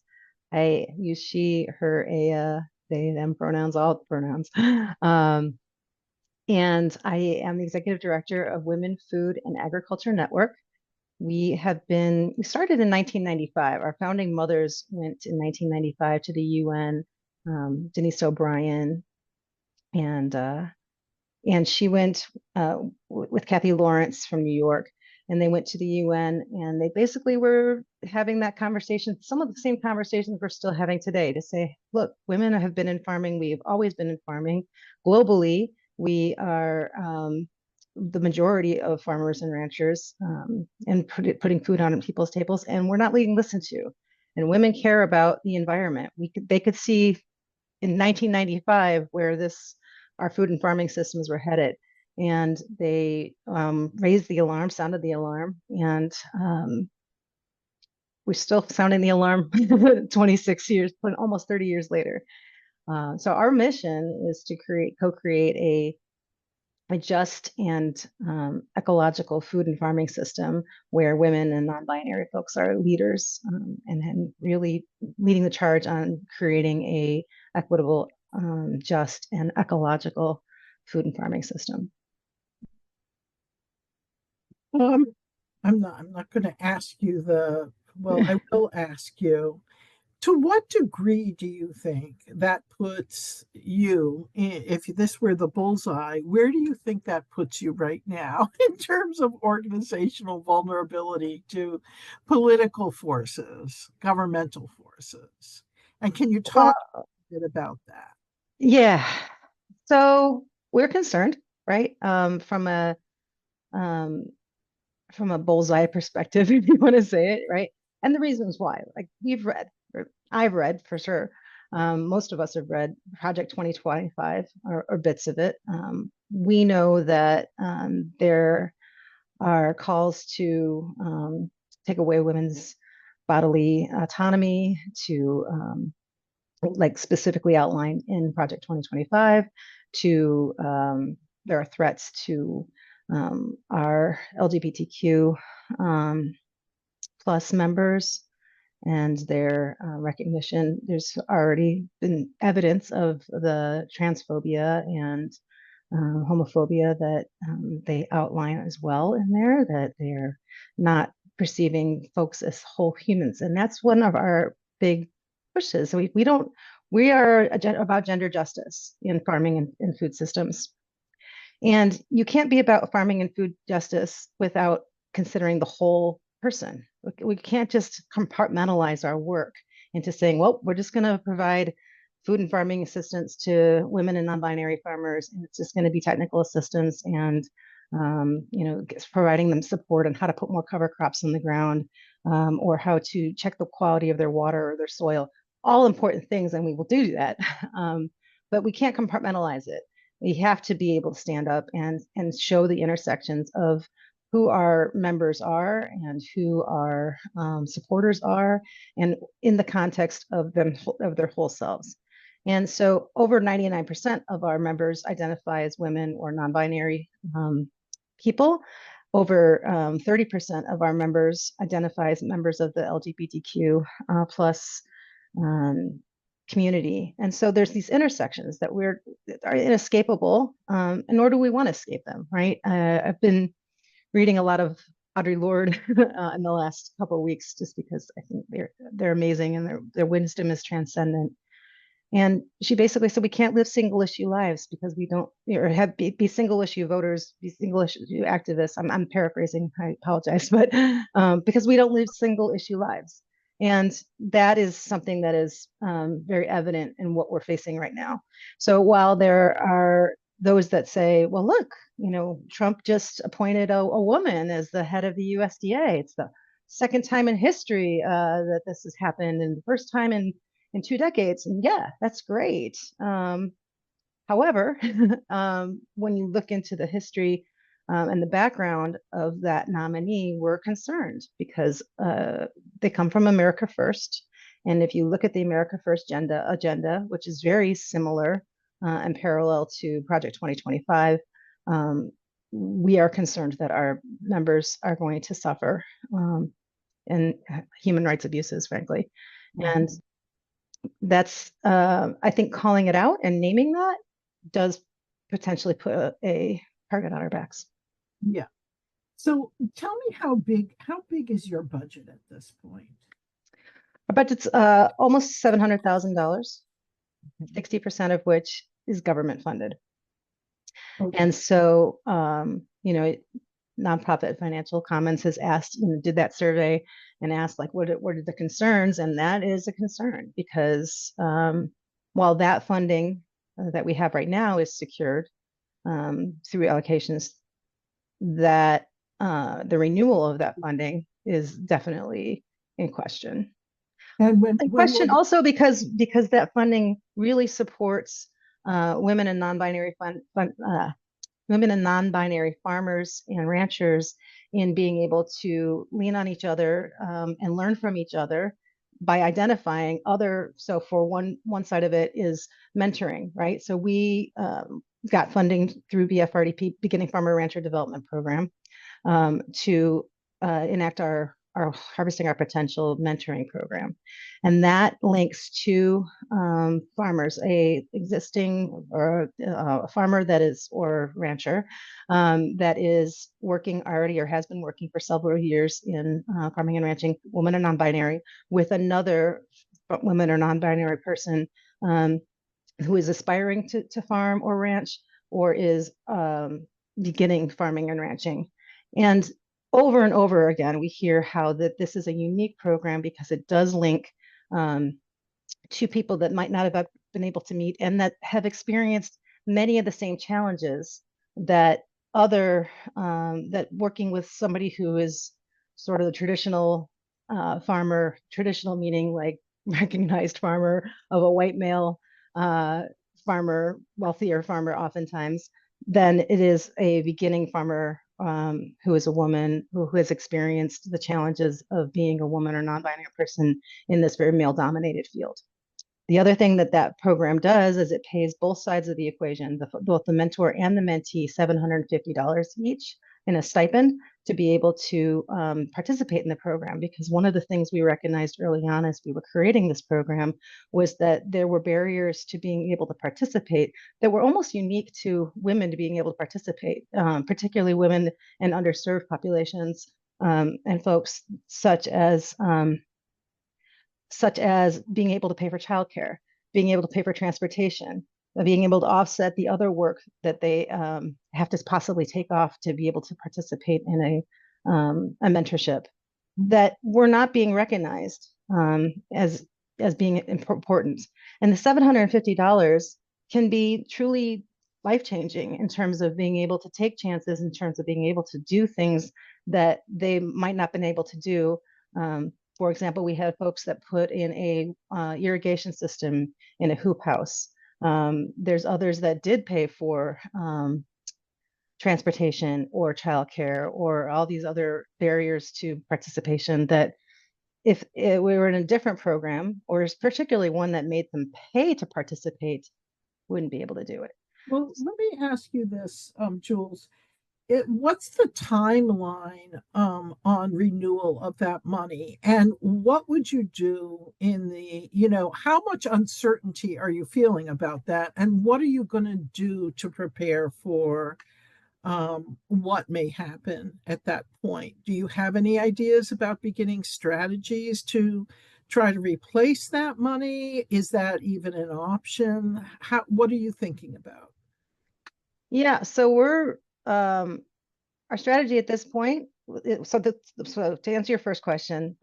I use she, her, they, them pronouns, all pronouns. And I am the executive director of Women, Food, and Agriculture Network. We started in 1995. Our founding mothers went in 1995 to the UN, Denise O'Brien, and she went with Kathy Lawrence from New York, and they went to the UN, and they basically were having that conversation, some of the same conversations we're still having today, to say, look, women have been in farming, we've always been in farming. Globally, we are the majority of farmers and ranchers, and putting food on people's tables, and we're not being listened to. And women care about the environment. They could see in 1995 where our food and farming systems were headed, and they raised the alarm, sounded the alarm, and we're still sounding the alarm 26 years, almost 30 years later. So our mission is to co-create a just and ecological food and farming system where women and non-binary folks are leaders, and really leading the charge on creating a equitable, just and ecological food and farming system. I'm not going to ask you well, I will ask you, to what degree do you think that puts you, if this were the bullseye, where do you think that puts you right now in terms of organizational vulnerability to political forces, governmental forces? And can you talk a bit about that? Yeah. So we're concerned, right? From a bullseye perspective, if you want to say it, right? And the reasons why, like I've read for sure. Most of us have read Project 2025 or bits of it. We know that there are calls to take away women's bodily autonomy, to like specifically outlined in Project 2025, to there are threats to our LGBTQ plus members and their recognition. There's already been evidence of the transphobia and homophobia that they outline as well in there, that they're not perceiving folks as whole humans. And that's one of our big pushes. So we are about gender justice in farming and food systems. And you can't be about farming and food justice without considering the whole person. We can't just compartmentalize our work into saying, well, we're just going to provide food and farming assistance to women and non-binary farmers, and it's just going to be technical assistance and providing them support on how to put more cover crops on the ground, or how to check the quality of their water or their soil. All important things, and we will do that. But we can't compartmentalize it. We have to be able to stand up and show the intersections of who our members are and who our supporters are, and in the context of their whole selves. And so over 99% of our members identify as women or non-binary people. Over 30% of our members identify as members of the LGBTQ plus community. And so there's these intersections that are inescapable, nor do we want to escape them, right? I've been reading a lot of Audre Lorde in the last couple of weeks, just because I think they're amazing and their wisdom is transcendent. And she basically said we can't live single issue lives because we don't, or be single issue voters, be single issue activists. I'm paraphrasing, I apologize, but because we don't live single issue lives. And that is something that is very evident in what we're facing right now. So while there are those that say, well, look, Trump just appointed a woman as the head of the USDA. It's the second time in history that this has happened, and the first time in 2 decades. And yeah, that's great. However, when you look into the history and the background of that nominee, we're concerned because they come from America First. And if you look at the America First agenda, which is very similar and parallel to Project 2025, we are concerned that our members are going to suffer and human rights abuses, frankly. And that's, I think calling it out and naming that does potentially put a target on our backs. Yeah. So tell me how big is your budget at this point? Our budget's almost $700,000, 60% of which is government funded. Okay. And so, Nonprofit Financial Commons has asked, did that survey and asked, like, what are the concerns? And that is a concern because while that funding that we have right now is secured through allocations, that the renewal of that funding is definitely in question. And when question also because that funding really supports women and non-binary women and non-binary farmers and ranchers in being able to lean on each other and learn from each other by identifying other. So for one side of it is mentoring, right? So we got funding through BFRDP, Beginning Farmer Rancher Development Program, to enact our Harvesting Our Potential mentoring program. And that links to farmers, a existing or a farmer that is, or rancher that is working already or has been working for several years in farming and ranching, woman or non-binary, with another woman or non-binary person who is aspiring to farm or ranch or is beginning farming and ranching. And over again, we hear how that this is a unique program because it does link to people that might not have been able to meet and that have experienced many of the same challenges that that working with somebody who is sort of the traditional farmer, traditional meaning like recognized farmer of a white male farmer, wealthier farmer oftentimes, than it is a beginning farmer who is a woman who has experienced the challenges of being a woman or non-binary person in this very male-dominated field. The other thing that program does is it pays both sides of the equation, both the mentor and the mentee, $750 each in a stipend to be able to participate in the program. Because one of the things we recognized early on as we were creating this program was that there were barriers to being able to participate that were almost unique to women to being able to participate, particularly women and underserved populations and folks such as being able to pay for childcare, being able to pay for transportation, being able to offset the other work that they have to possibly take off to be able to participate in a mentorship, that were not being recognized as being important. And the $750 can be truly life-changing in terms of being able to take chances, in terms of being able to do things that they might not been able to do. For example, we had folks that put in a irrigation system in a hoop house. There's others that did pay for transportation or childcare or all these other barriers to participation that if we were in a different program, or particularly one that made them pay to participate, wouldn't be able to do it. Well, let me ask you this, Jules. What's the timeline on renewal of that money? And what would you do in the, how much uncertainty are you feeling about that? And what are you going to do to prepare for what may happen at that point? Do you have any ideas about beginning strategies to try to replace that money? Is that even an option? What are you thinking about? Yeah, so we're our strategy at this point. So to answer your first question,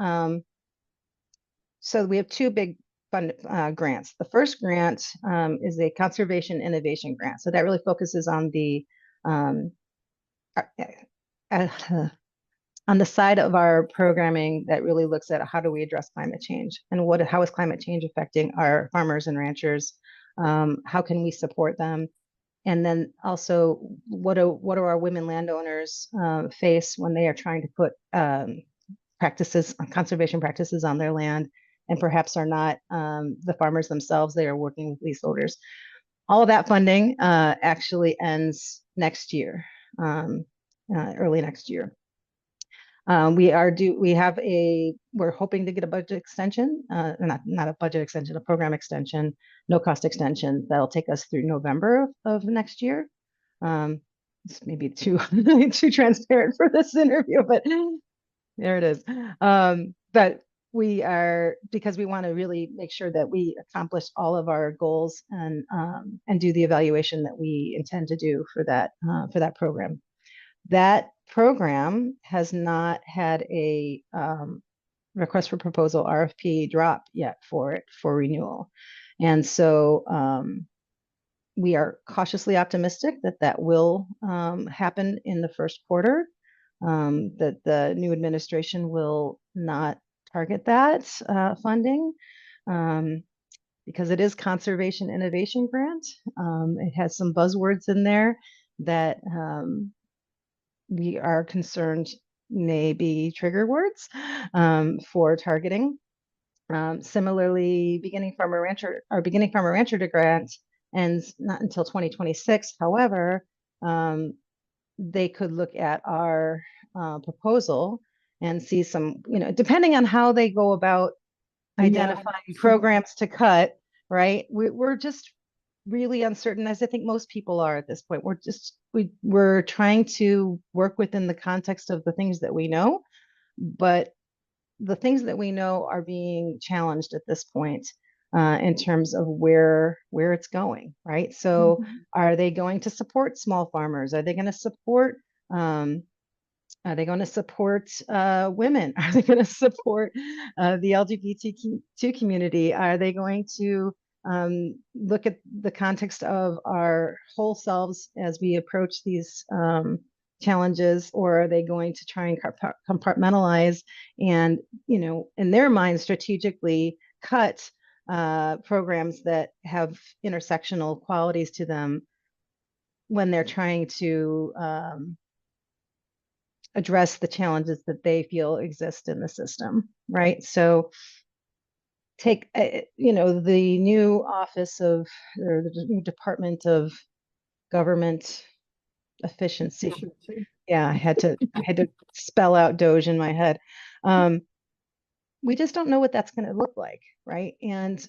so we have two big fund grants. The first grant is a conservation innovation grant. So that really focuses on the on the side of our programming that really looks at how do we address climate change and how is climate change affecting our farmers and ranchers? How can we support them? And then also, what do our women landowners face when they are trying to put conservation practices on their land, and perhaps are not the farmers themselves, they are working with leaseholders. All of that funding actually ends next year, early next year. We're hoping to get a budget extension, not a budget extension, a program extension, no cost extension that'll take us through November of next year. This may be too too transparent for this interview, but there it is. But because we want to really make sure that we accomplish all of our goals and do the evaluation that we intend to do for that program. That program has not had a request for proposal RFP drop yet for renewal. And so we are cautiously optimistic that will happen in the first quarter, that the new administration will not target that funding because it is Conservation Innovation Grant. It has some buzzwords in there that we are concerned may be trigger words for targeting. Similarly, Beginning Farmer Rancher grant ends not until 2026. However, they could look at our proposal and see some, depending on how they go about identifying programs to cut, right? We're just really uncertain, as I think most people are at this point. We're trying to work within the context of the things that we know, but the things that we know are being challenged at this point in terms of where it's going, right? So are they going to support small farmers? Are they going to support women? Are they going to support the LGBTQ community? Are they going to look at the context of our whole selves as we approach these challenges, or are they going to try and compartmentalize and, in their minds, strategically cut programs that have intersectional qualities to them when they're trying to address the challenges that they feel exist in the system, right? So take, the new office of, or the new Department of Government Efficiency. Yeah, I had to spell out Doge in my head. We just don't know what that's going to look like, right? And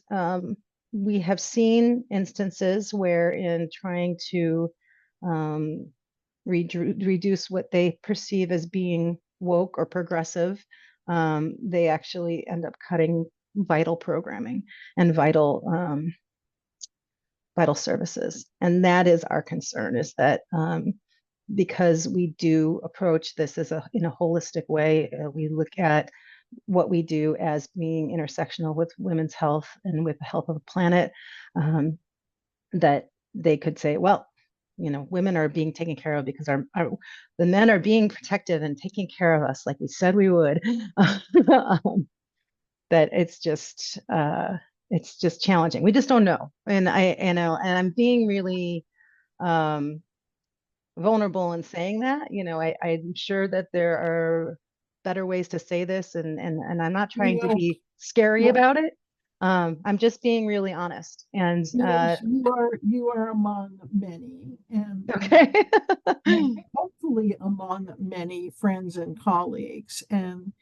we have seen instances where, in trying to reduce what they perceive as being woke or progressive, they actually end up cutting vital programming and vital services. And that is our concern, is that because we do approach this in a holistic way, we look at what we do as being intersectional with women's health and with the health of the planet, that they could say, well, women are being taken care of because the men are being protective and taking care of us like we said we would. That it's just challenging. We just don't know. And I'm being really vulnerable in saying that. I'm sure that there are better ways to say this, and I'm not trying to be scary about it. I'm just being really honest. And you are among many, and okay. hopefully among many friends and colleagues. And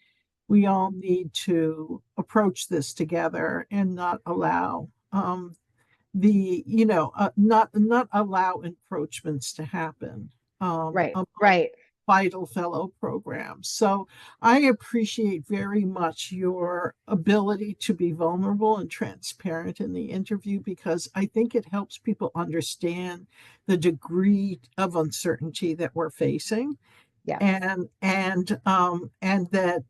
we all need to approach this together and not allow not allow encroachments to happen. Right. Vital fellow programs. So I appreciate very much your ability to be vulnerable and transparent in the interview, because I think it helps people understand the degree of uncertainty that we're facing. Yeah. And that,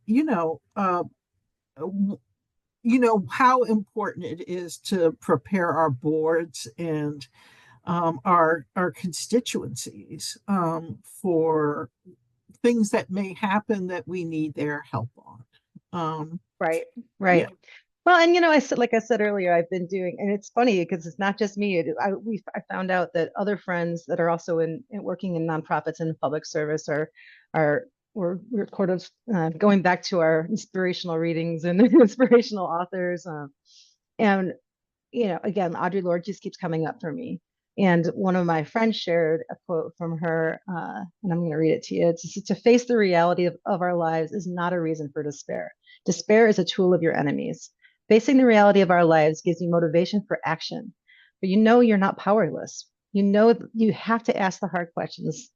how important it is to prepare our boards and our constituencies for things that may happen that we need their help on. Right. Yeah. Well, and I said earlier, I've been doing, and it's funny because it's not just me. I found out that other friends that are also working in nonprofits and public service we're going back to our inspirational readings and inspirational authors. And again, Audre Lorde just keeps coming up for me. And one of my friends shared a quote from her, and I'm going to read it to you. It's to face the reality of our lives is not a reason for despair. Despair is a tool of your enemies. Facing the reality of our lives gives you motivation for action, but you know you're not powerless. You know you have to ask the hard questions.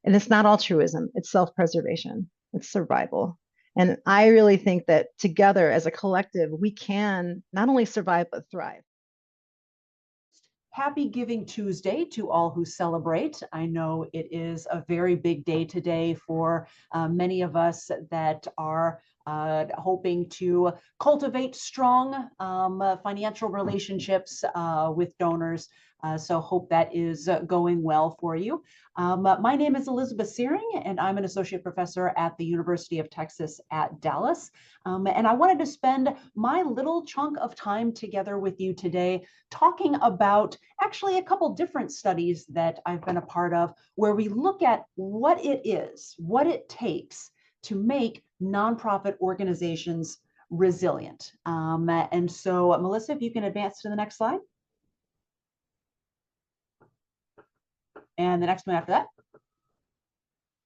And it's not altruism, it's self-preservation, it's survival. And I really think that together as a collective, we can not only survive, but thrive. Happy Giving Tuesday to all who celebrate. I know it is a very big day today for many of us that are hoping to cultivate strong financial relationships with donors. So hope that is going well for you. My name is Elizabeth Searing, and I'm an associate professor at the University of Texas at Dallas. And I wanted to spend my little chunk of time together with you today talking about actually a couple different studies that I've been a part of where we look at what it is, what it takes to make nonprofit organizations resilient. And so, Melissa, if you can advance to the next slide. And the next one after that.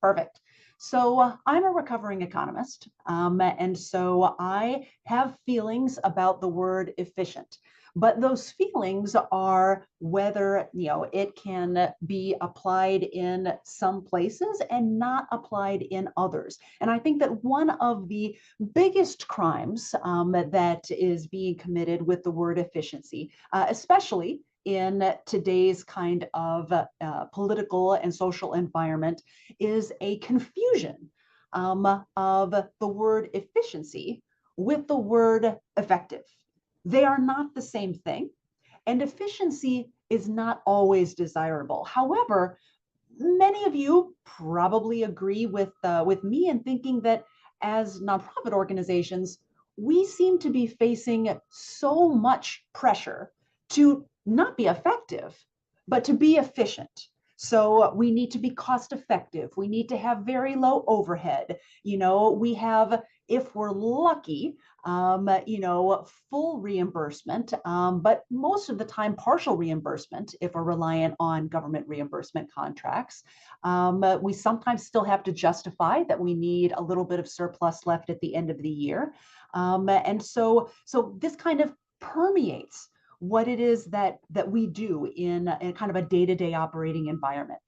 Perfect. So I'm a recovering economist, and so I have feelings about the word efficient. But those feelings are whether it can be applied in some places and not applied in others. And I think that one of the biggest crimes that is being committed with the word efficiency, especially in today's kind of political and social environment, is a confusion of the word efficiency with the word effective. They are not the same thing, and efficiency is not always desirable. However, many of you probably agree with me in thinking that as nonprofit organizations, we seem to be facing so much pressure to not be effective, but to be efficient. So we need to be cost effective. We need to have very low overhead. We have, if we're lucky, full reimbursement, but most of the time partial reimbursement if we're reliant on government reimbursement contracts. We sometimes still have to justify that we need a little bit of surplus left at the end of the year. And so this kind of permeates what it is that we do in kind of a day-to-day operating environment.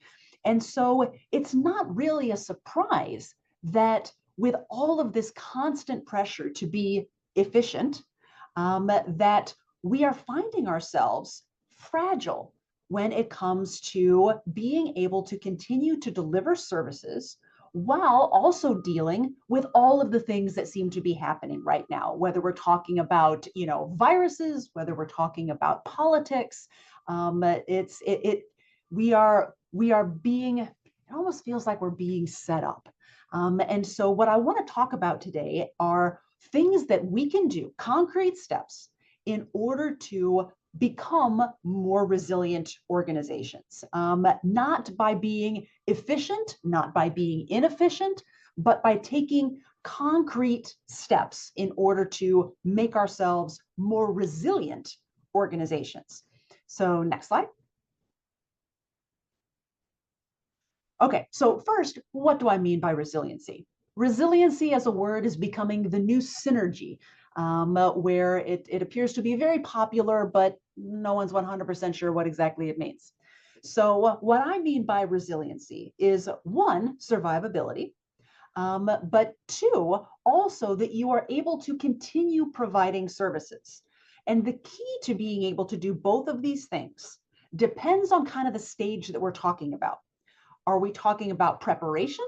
And so it's not really a surprise that with all of this constant pressure to be efficient, that we are finding ourselves fragile when it comes to being able to continue to deliver services while also dealing with all of the things that seem to be happening right now, whether we're talking about, viruses, whether we're talking about politics. We are being, it almost feels like we're being set up. And so what I want to talk about today are things that we can do, concrete steps, in order to become more resilient organizations, not by being efficient, not by being inefficient, but by taking concrete steps in order to make ourselves more resilient organizations. So next slide. Okay, so first, what do I mean by resiliency? Resiliency as a word is becoming the new synergy, where it appears to be very popular, but no one's 100% sure what exactly it means. So what I mean by resiliency is, one, survivability, but two, also that you are able to continue providing services. And the key to being able to do both of these things depends on kind of the stage that we're talking about. Are we talking about preparation,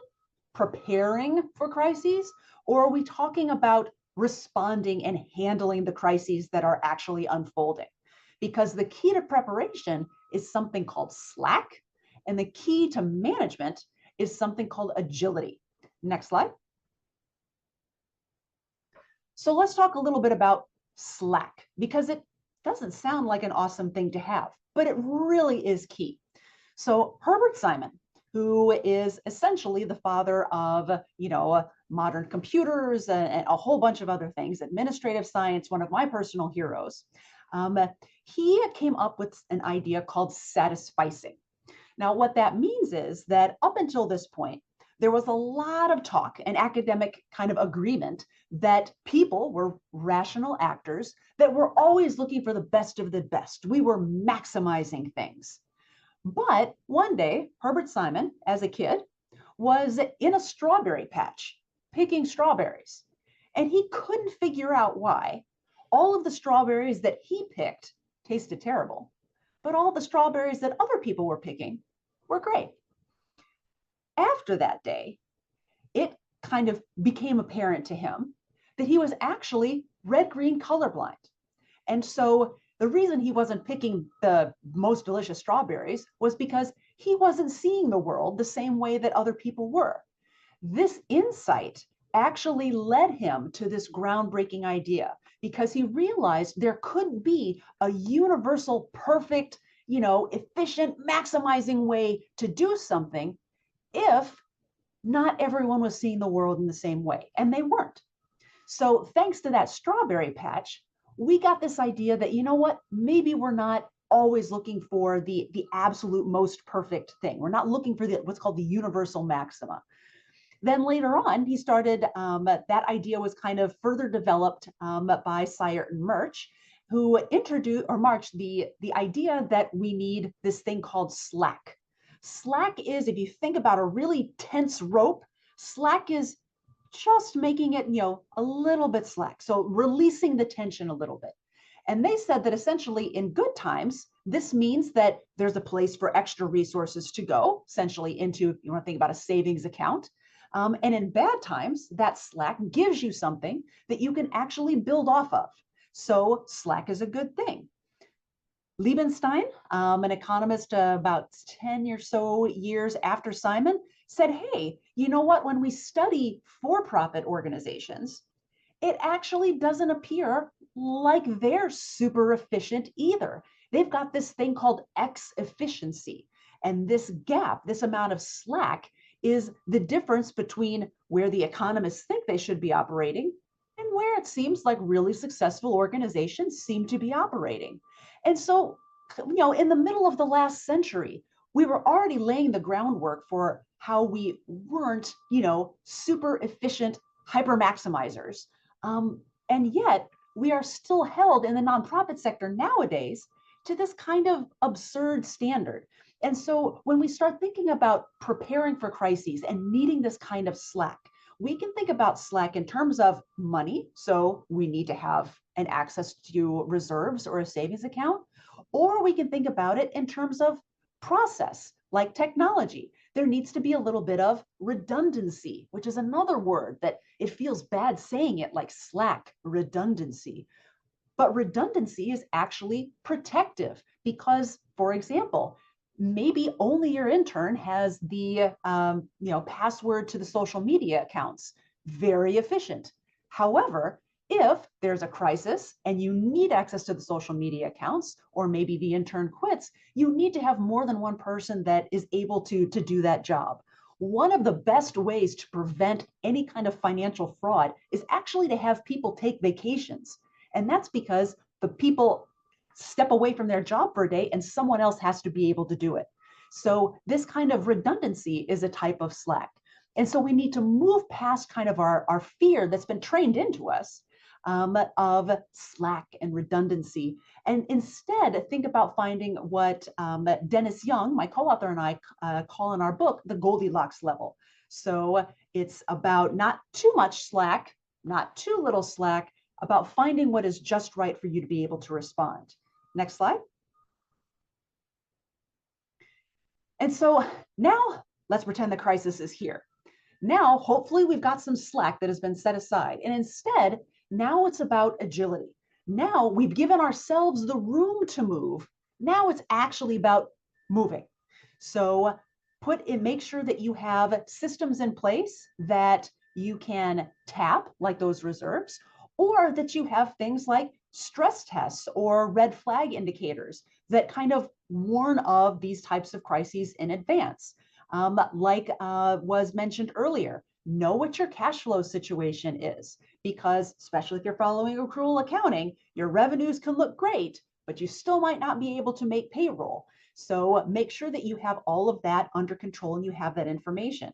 preparing for crises, or are we talking about responding and handling the crises that are actually unfolding? Because the key to preparation is something called slack, and the key to management is something called agility. Next slide. So let's talk a little bit about slack, because it doesn't sound like an awesome thing to have, but it really is key. So Herbert Simon, who is essentially the father of, modern computers and a whole bunch of other things, administrative science, one of my personal heroes, He came up with an idea called satisficing. Now, what that means is that up until this point, there was a lot of talk and academic kind of agreement that people were rational actors that were always looking for the best of the best. We were maximizing things. But one day, Herbert Simon, as a kid, was in a strawberry patch picking strawberries. And he couldn't figure out why all of the strawberries that he picked tasted terrible, but all the strawberries that other people were picking were great. After that day, it kind of became apparent to him that he was actually red-green colorblind. And so the reason he wasn't picking the most delicious strawberries was because he wasn't seeing the world the same way that other people were. This insight actually led him to this groundbreaking idea because he realized there could be a universal, perfect, efficient, maximizing way to do something if not everyone was seeing the world in the same way, and they weren't. So thanks to that strawberry patch, we got this idea that, maybe we're not always looking for the absolute most perfect thing. We're not looking for what's called the universal maxima. Then later on, he started, that idea was kind of further developed by Sire and Murch, who introduced or marched the idea that we need this thing called slack. Slack is, if you think about a really tense rope, slack is just making it, a little bit slack. So releasing the tension a little bit. And they said that essentially in good times, this means that there's a place for extra resources to go, essentially into, you want to think about a savings account. And in bad times, that slack gives you something that you can actually build off of. So slack is a good thing. Liebenstein, an economist about 10 or so years after Simon, said, hey, you know what? When we study for-profit organizations, it actually doesn't appear like they're super efficient either. They've got this thing called X efficiency. And this gap, this amount of slack, is the difference between where the economists think they should be operating and where it seems like really successful organizations seem to be operating. And so, in the middle of the last century, we were already laying the groundwork for how we weren't, super efficient hyper maximizers. And yet we are still held in the nonprofit sector nowadays to this kind of absurd standard. And so when we start thinking about preparing for crises and needing this kind of slack, we can think about slack in terms of money. So we need to have an access to reserves or a savings account, or we can think about it in terms of process, like technology. There needs to be a little bit of redundancy, which is another word that it feels bad saying it, like slack, redundancy. But redundancy is actually protective because, for example, maybe only your intern has the password to the social media accounts. Very efficient. However, if there's a crisis and you need access to the social media accounts, or maybe the intern quits, you need to have more than one person that is able to do that job. One of the best ways to prevent any kind of financial fraud is actually to have people take vacations. And that's because the people step away from their job for a day and someone else has to be able to do it. So this kind of redundancy is a type of slack. And so we need to move past kind of our fear that's been trained into us of slack and redundancy, and instead think about finding what Dennis Young, my co-author, and I call in our book the Goldilocks level. So it's about not too much slack, not too little slack, about finding what is just right for you to be able to respond. Next slide. And so now let's pretend the crisis is here. Now, hopefully we've got some slack that has been set aside. And instead, now it's about agility. Now we've given ourselves the room to move. Now it's actually about moving. So make sure that you have systems in place that you can tap, like those reserves, or that you have things like stress tests or red flag indicators that kind of warn of these types of crises in advance. Like was mentioned earlier, know what your cash flow situation is, because especially if you're following accrual accounting, your revenues can look great, but you still might not be able to make payroll. So make sure that you have all of that under control and you have that information.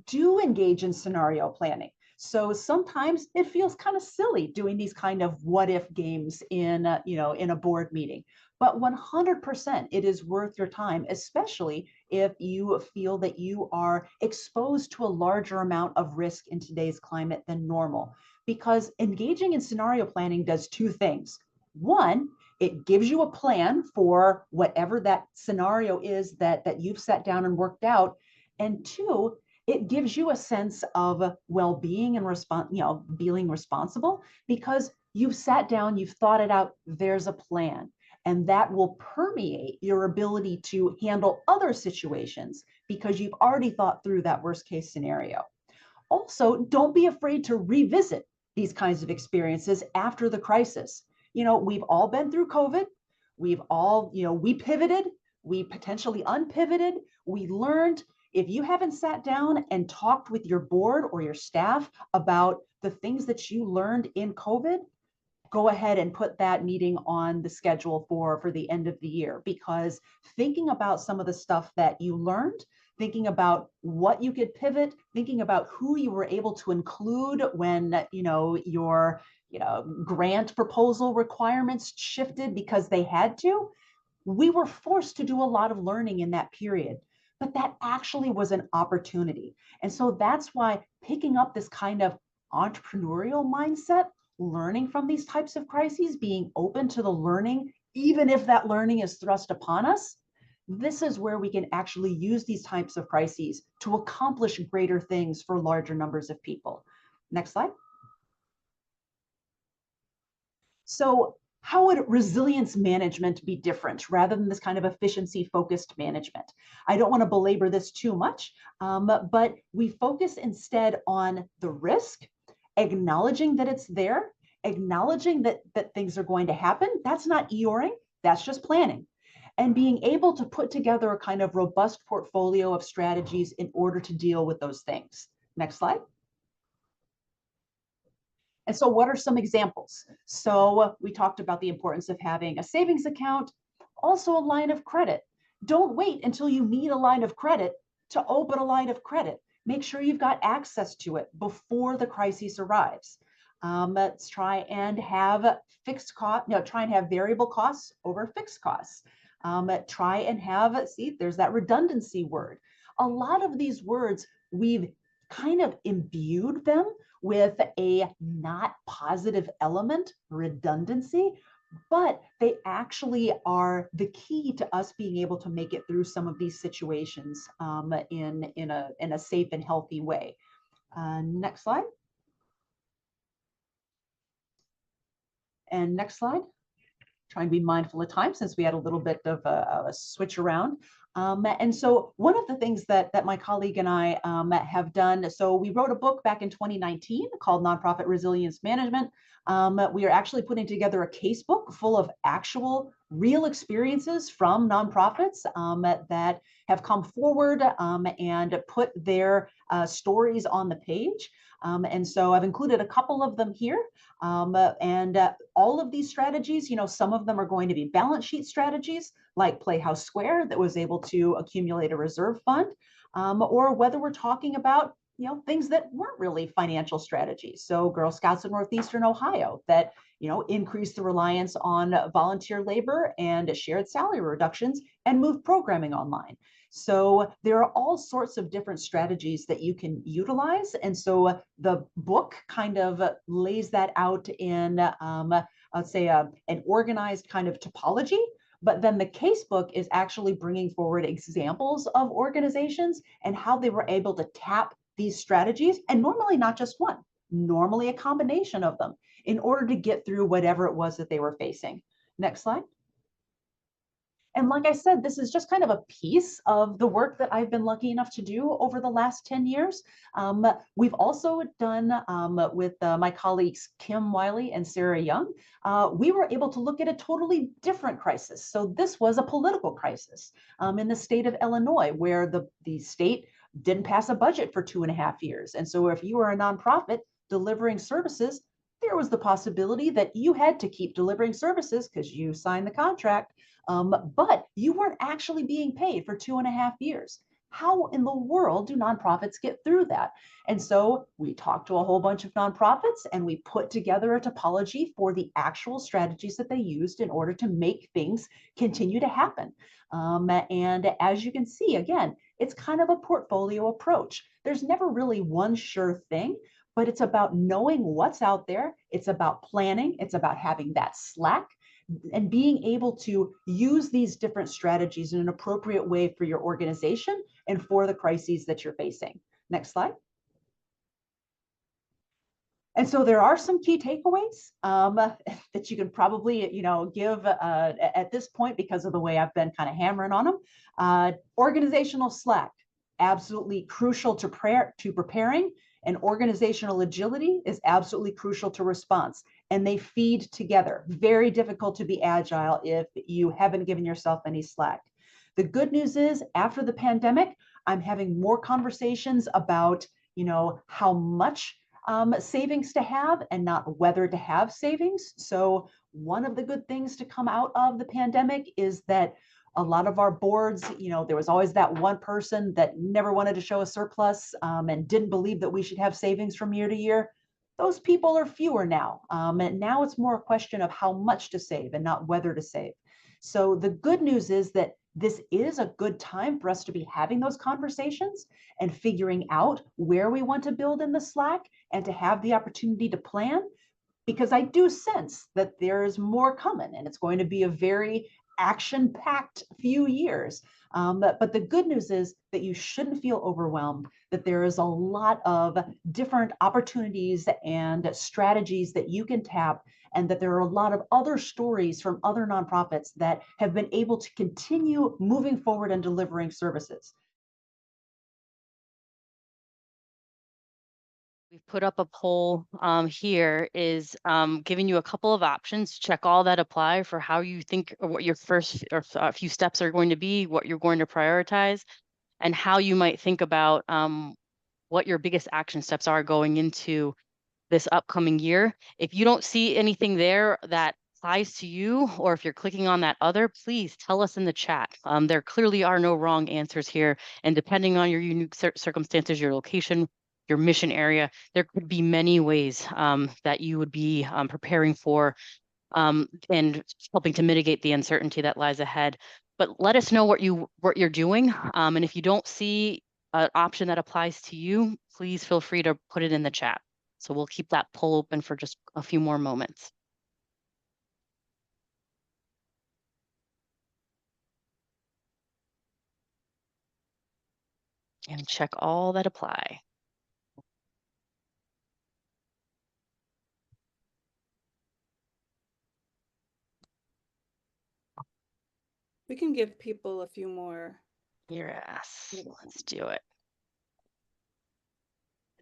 Do engage in scenario planning. So sometimes it feels kind of silly doing these kind of what if games in a board meeting, but 100% it is worth your time, especially if you feel that you are exposed to a larger amount of risk in today's climate than normal. Because engaging in scenario planning does two things. One, it gives you a plan for whatever that scenario is that you've sat down and worked out. And two, it gives you a sense of well-being and being responsible, because you've sat down, you've thought it out, there's a plan. And that will permeate your ability to handle other situations because you've already thought through that worst case scenario. Also, don't be afraid to revisit these kinds of experiences after the crisis. We've all been through COVID. We've all, we pivoted, we potentially unpivoted, we learned. If you haven't sat down and talked with your board or your staff about the things that you learned in COVID, go ahead and put that meeting on the schedule for the end of the year, because thinking about some of the stuff that you learned, thinking about what you could pivot, thinking about who you were able to include when, your grant proposal requirements shifted because they had to. We were forced to do a lot of learning in that period, but that actually was an opportunity. And so that's why picking up this kind of entrepreneurial mindset, learning from these types of crises, being open to the learning, even if that learning is thrust upon us, this is where we can actually use these types of crises to accomplish greater things for larger numbers of people. Next slide. So how would resilience management be different rather than this kind of efficiency-focused management? I don't want to belabor this too much, but we focus instead on the risk, acknowledging that it's there, acknowledging that things are going to happen. That's not Eeyoring, that's just planning. And being able to put together a kind of robust portfolio of strategies in order to deal with those things. Next slide. And so what are some examples? So we talked about the importance of having a savings account, also a line of credit. Don't wait until you need a line of credit to open a line of credit. Make sure you've got access to it before the crisis arrives. Let's try and have try and have variable costs over fixed costs. Try and have, see, there's that redundancy word. A lot of these words, we've kind of imbued them with a not positive element, redundancy, but they actually are the key to us being able to make it through some of these situations in a safe and healthy way. Next slide. And next slide. Try and be mindful of time since we had a little bit of a switch around. And so one of the things that my colleague and I have done, so we wrote a book back in 2019 called Nonprofit Resilience Management. We are actually putting together a case book full of actual real experiences from nonprofits that have come forward and put their stories on the page. And so I've included a couple of them here. All of these strategies, some of them are going to be balance sheet strategies like Playhouse Square that was able to accumulate a reserve fund, or whether we're talking about things that weren't really financial strategies. So Girl Scouts of Northeastern Ohio that increased the reliance on volunteer labor and shared salary reductions and moved programming online. So there are all sorts of different strategies that you can utilize. And so the book kind of lays that out in, let's say, an organized kind of topology. But then the casebook is actually bringing forward examples of organizations and how they were able to tap these strategies, and normally not just one, normally a combination of them, in order to get through whatever it was that they were facing. Next slide. And like I said, this is just kind of a piece of the work that I've been lucky enough to do over the last 10 years. We've also done with my colleagues, Kim Wiley and Sarah Young, we were able to look at a totally different crisis. So this was a political crisis in the state of Illinois, where the state didn't pass a budget for 2.5 years. And so if you were a nonprofit delivering services, there was the possibility that you had to keep delivering services because you signed the contract, but you weren't actually being paid for 2.5 years. How in the world do nonprofits get through that? And so we talked to a whole bunch of nonprofits and we put together a topology for the actual strategies that they used in order to make things continue to happen. And as you can see, again, it's kind of a portfolio approach. There's never really one sure thing, but it's about knowing what's out there. It's about planning. It's about having that slack and being able to use these different strategies in an appropriate way for your organization and for the crises that you're facing. Next slide. And so there are some key takeaways that you can probably, give at this point because of the way I've been kind of hammering on them. Organizational slack, absolutely crucial to preparing, and organizational agility is absolutely crucial to response. And they feed together. Very difficult to be agile if you haven't given yourself any slack. The good news is, after the pandemic, I'm having more conversations about, how much savings to have and not whether to have savings. So one of the good things to come out of the pandemic is that a lot of our boards, there was always that one person that never wanted to show a surplus and didn't believe that we should have savings from year to year. Those people are fewer now. And now it's more a question of how much to save and not whether to save. So the good news is that this is a good time for us to be having those conversations and figuring out where we want to build in the slack and to have the opportunity to plan, because I do sense that there's more coming and it's going to be a very action-packed few years. But the good news is that you shouldn't feel overwhelmed, that there is a lot of different opportunities and strategies that you can tap, and that there are a lot of other stories from other nonprofits that have been able to continue moving forward and delivering services. We've put up a poll here is giving you a couple of options. Check all that apply for how you think or what your first or a few steps are going to be, what you're going to prioritize, and how you might think about what your biggest action steps are going into this upcoming year. If you don't see anything there that applies to you, or if you're clicking on that other, please tell us in the chat. There clearly are no wrong answers here. And depending on your unique circumstances, your location, your mission area, there could be many ways that you would be preparing for and helping to mitigate the uncertainty that lies ahead. But let us know what you're doing. And if you don't see an option that applies to you, please feel free to put it in the chat. So we'll keep that poll open for just a few more moments. And check all that apply. We can give people a few more. Yes, let's do it.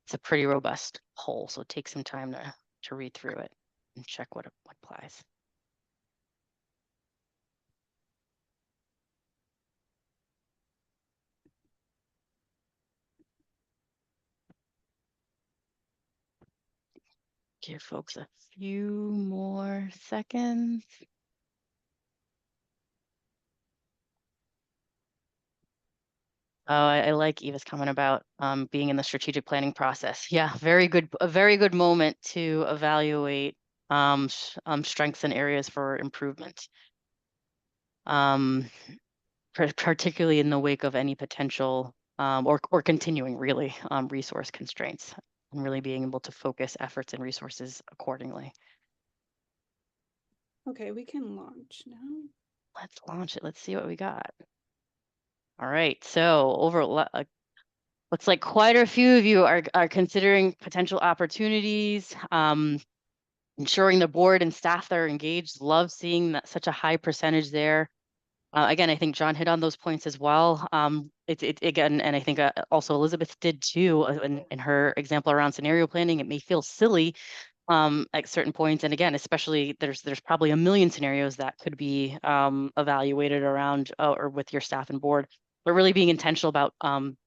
It's a pretty robust poll, so take some time to read through it and check what applies. Give folks a few more seconds. Oh, I like Eva's comment about being in the strategic planning process. Yeah, a very good moment to evaluate strengths and areas for improvement. Particularly in the wake of any potential or continuing really resource constraints, and really being able to focus efforts and resources accordingly. Okay, we can launch now. Let's launch it. Let's see what we got. All right, so looks like quite a few of you are considering potential opportunities. Ensuring the board and staff that are engaged. Love seeing that such a high percentage there. Again, I think John hit on those points as well. Again, and I think also Elizabeth did too in her example around scenario planning. It may feel silly at certain points, and again, especially there's probably a million scenarios that could be evaluated around or with your staff and board. but really being intentional about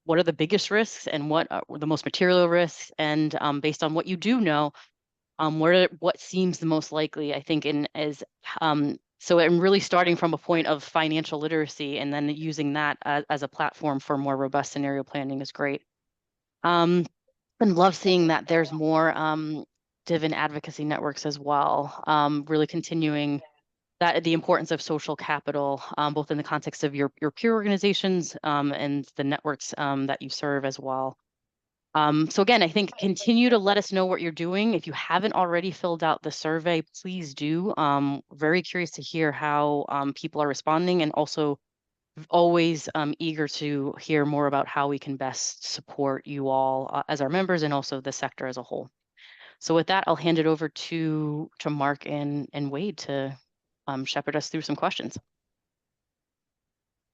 what are the biggest risks and what are the most material risks, and based on what you do know, what seems the most likely, I think, so I'm really starting from a point of financial literacy and then using that as a platform for more robust scenario planning is great. And love seeing that there's more div and advocacy networks as well, really continuing the importance of social capital, both in the context of your peer organizations and the networks that you serve as well. So again, I think continue to let us know what you're doing. If you haven't already filled out the survey, please do. Very curious to hear how people are responding, and also always eager to hear more about how we can best support you all as our members and also the sector as a whole. So with that, I'll hand it over to Mark and Wade to shepherd us through some questions.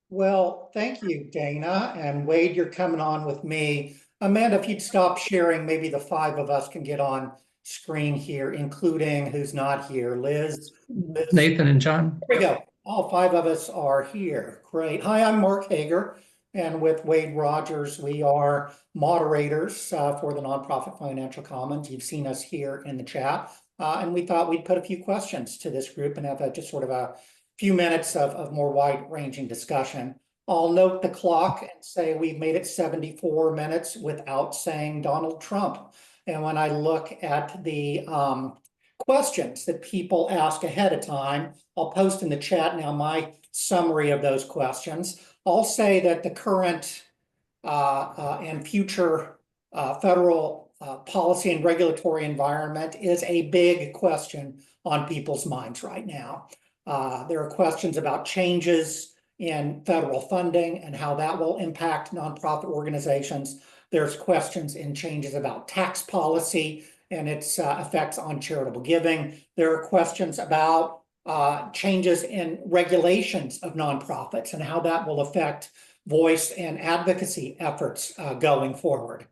Well, thank you, Dana. And Wade, you're coming on with me. Amanda, if you'd stop sharing, maybe the five of us can get on screen here, including who's not here. Liz. Nathan and John. There we go. All five of us are here. Great. Hi, I'm Mark Hager, and with Wade Rogers, we are moderators for the Nonprofit Financial Commons. You've seen us here in the chat, and we thought we'd put a few questions to this group and have just sort of a few minutes of more wide-ranging discussion. I'll note the clock and say we've made it 74 minutes without saying Donald Trump. And when I look at the questions that people ask ahead of time, I'll post in the chat now my summary of those questions. I'll say that the current and future federal policy and regulatory environment is a big question on people's minds right now. There are questions about changes in federal funding and how that will impact nonprofit organizations. There's questions in changes about tax policy and its effects on charitable giving. There are questions about changes in regulations of nonprofits and how that will affect voice and advocacy efforts going forward.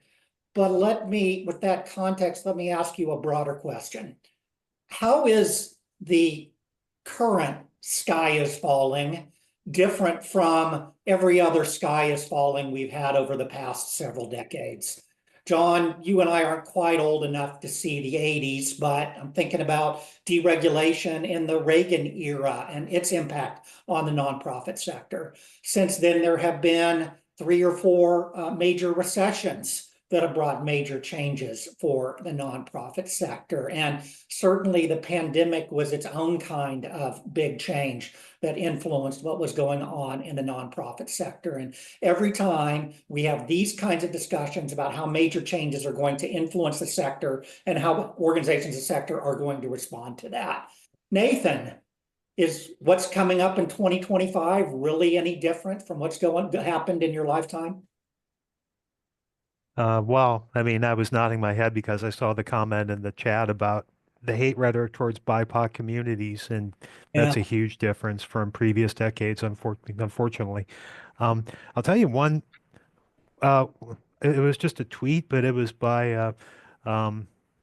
But with that context, let me ask you a broader question. How is the current sky is falling different from every other sky is falling we've had over the past several decades? John, you and I aren't quite old enough to see the 80s, but I'm thinking about deregulation in the Reagan era and its impact on the nonprofit sector. Since then, there have been 3 or 4 major recessions that have brought major changes for the nonprofit sector. And certainly the pandemic was its own kind of big change that influenced what was going on in the nonprofit sector. And every time we have these kinds of discussions about how major changes are going to influence the sector and how organizations in the sector are going to respond to that. Nathan, is what's coming up in 2025 really any different from what's happened in your lifetime? Well, I mean, I was nodding my head because I saw the comment in the chat about the hate rhetoric towards BIPOC communities, and that's a huge difference from previous decades, unfortunately. I'll tell you one, it was just a tweet, but it was by Vivek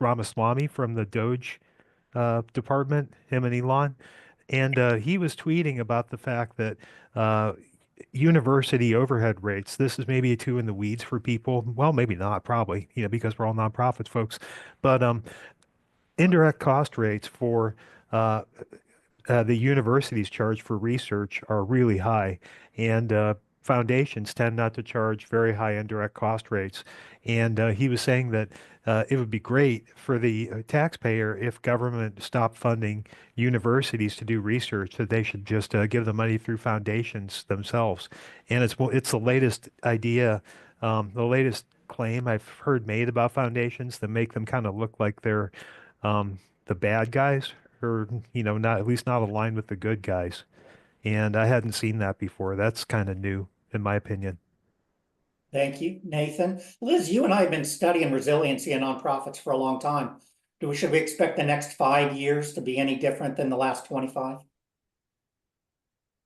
Ramaswamy from the Doge department, him and Elon. And he was tweeting about the fact that university overhead rates, this is maybe too in the weeds for people. Well, maybe not, probably, because we're all nonprofits, folks. But indirect cost rates for the universities charge for research are really high. And foundations tend not to charge very high indirect cost rates. And he was saying that it would be great for the taxpayer if government stopped funding universities to do research, that they should just give the money through foundations themselves. And it's the latest idea, the latest claim I've heard made about foundations that make them kind of look like they're the bad guys, or not, at least not aligned with the good guys. And I hadn't seen that before. That's kind of new, in my opinion. Thank you, Nathan. Liz, you and I have been studying resiliency in nonprofits for a long time. Should we expect the next 5 years to be any different than the last 25?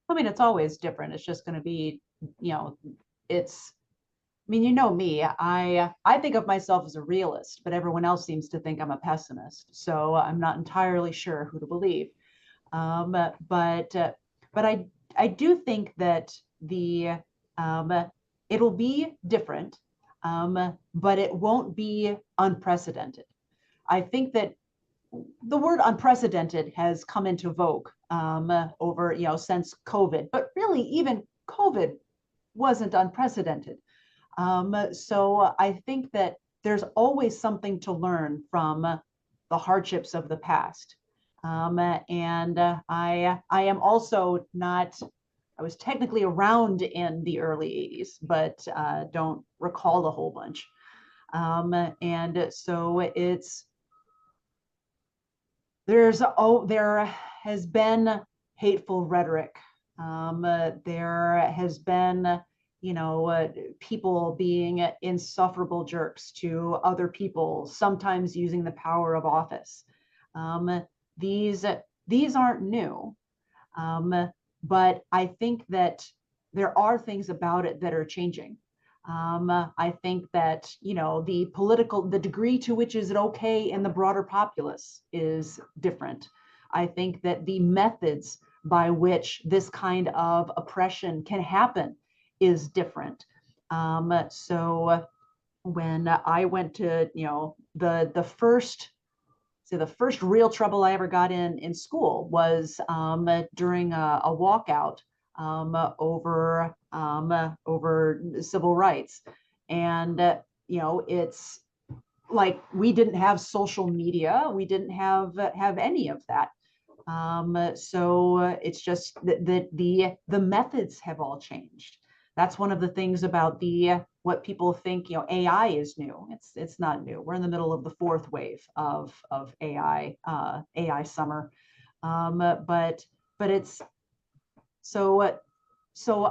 I mean, it's always different. It's just going to be, you know me, I think of myself as a realist, but everyone else seems to think I'm a pessimist. So I'm not entirely sure who to believe. I do think that it'll be different, but it won't be unprecedented. I think that the word unprecedented has come into vogue over, since COVID, but really even COVID wasn't unprecedented. So I think that there's always something to learn from the hardships of the past. And I am also not, I was technically around in the early 80s, but don't recall a whole bunch. And so there has been hateful rhetoric. There has been, people being insufferable jerks to other people, sometimes using the power of office. These aren't new, but I think that there are things about it that are changing. I think that, the degree to which is it okay in the broader populace is different. I think that the methods by which this kind of oppression can happen is different. So when I went to, the first real trouble I ever got in school was during a walkout over civil rights. And, it's like we didn't have social media. We didn't have any of that. So it's just that the methods have all changed. That's one of the things about what people think, AI is new. It's not new. We're in the middle of the fourth wave of AI summer. But it's so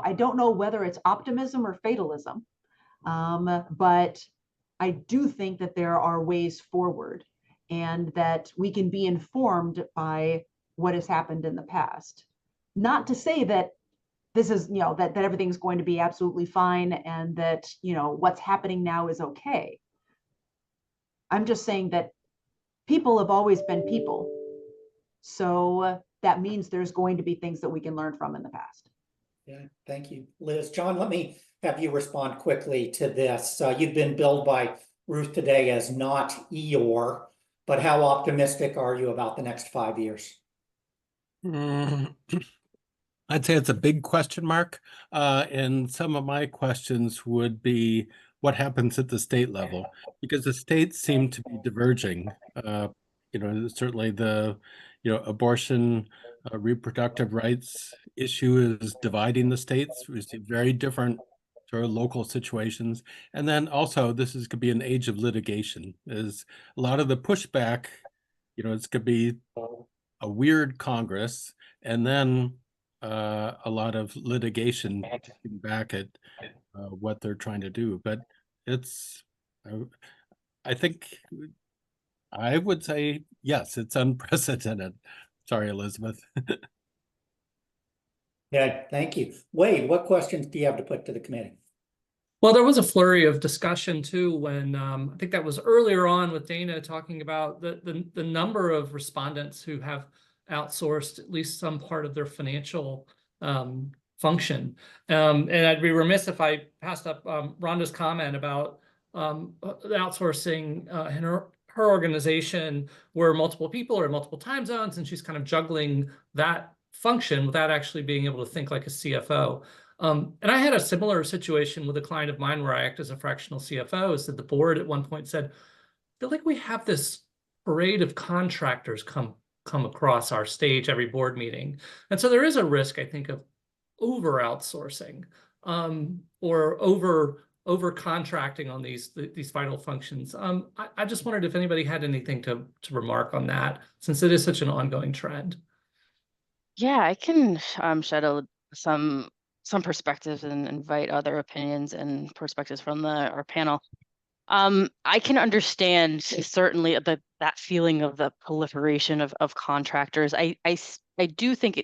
I don't know whether it's optimism or fatalism, but I do think that there are ways forward and that we can be informed by what has happened in the past. Not to say that this is, that everything's going to be absolutely fine and that, what's happening now is okay. I'm just saying that people have always been people. So that means there's going to be things that we can learn from in the past. Yeah, thank you, Liz. John, let me have you respond quickly to this. You've been billed by Ruth today as not Eeyore, but how optimistic are you about the next 5 years? I'd say it's a big question mark. And some of my questions would be what happens at the state level, because the states seem to be diverging. Certainly the, abortion, reproductive rights issue is dividing the states. We see very different sort of local situations. And then also this could be an age of litigation. Is a lot of the pushback, it's could be a weird Congress, and then a lot of litigation back at what they're trying to do. But I think I would say, yes, it's unprecedented. Sorry, Elizabeth. Yeah, thank you. Wade, what questions do you have to put to the committee? Well, there was a flurry of discussion too when I think that was earlier on with Dana talking about the number of respondents who have outsourced at least some part of their financial function. And I'd be remiss if I passed up Rhonda's comment about the outsourcing in her organization where multiple people are in multiple time zones, and she's kind of juggling that function without actually being able to think like a CFO. And I had a similar situation with a client of mine where I act as a fractional CFO. Is that the board at one point said, I feel like we have this parade of contractors come across our stage every board meeting. And so there is a risk, I think, of over outsourcing or over contracting on these vital functions. I just wondered if anybody had anything to remark on that, since it is such an ongoing trend. Yeah, I can shed some perspectives and invite other opinions and perspectives from our panel. I can understand certainly that feeling of the proliferation of contractors. I do think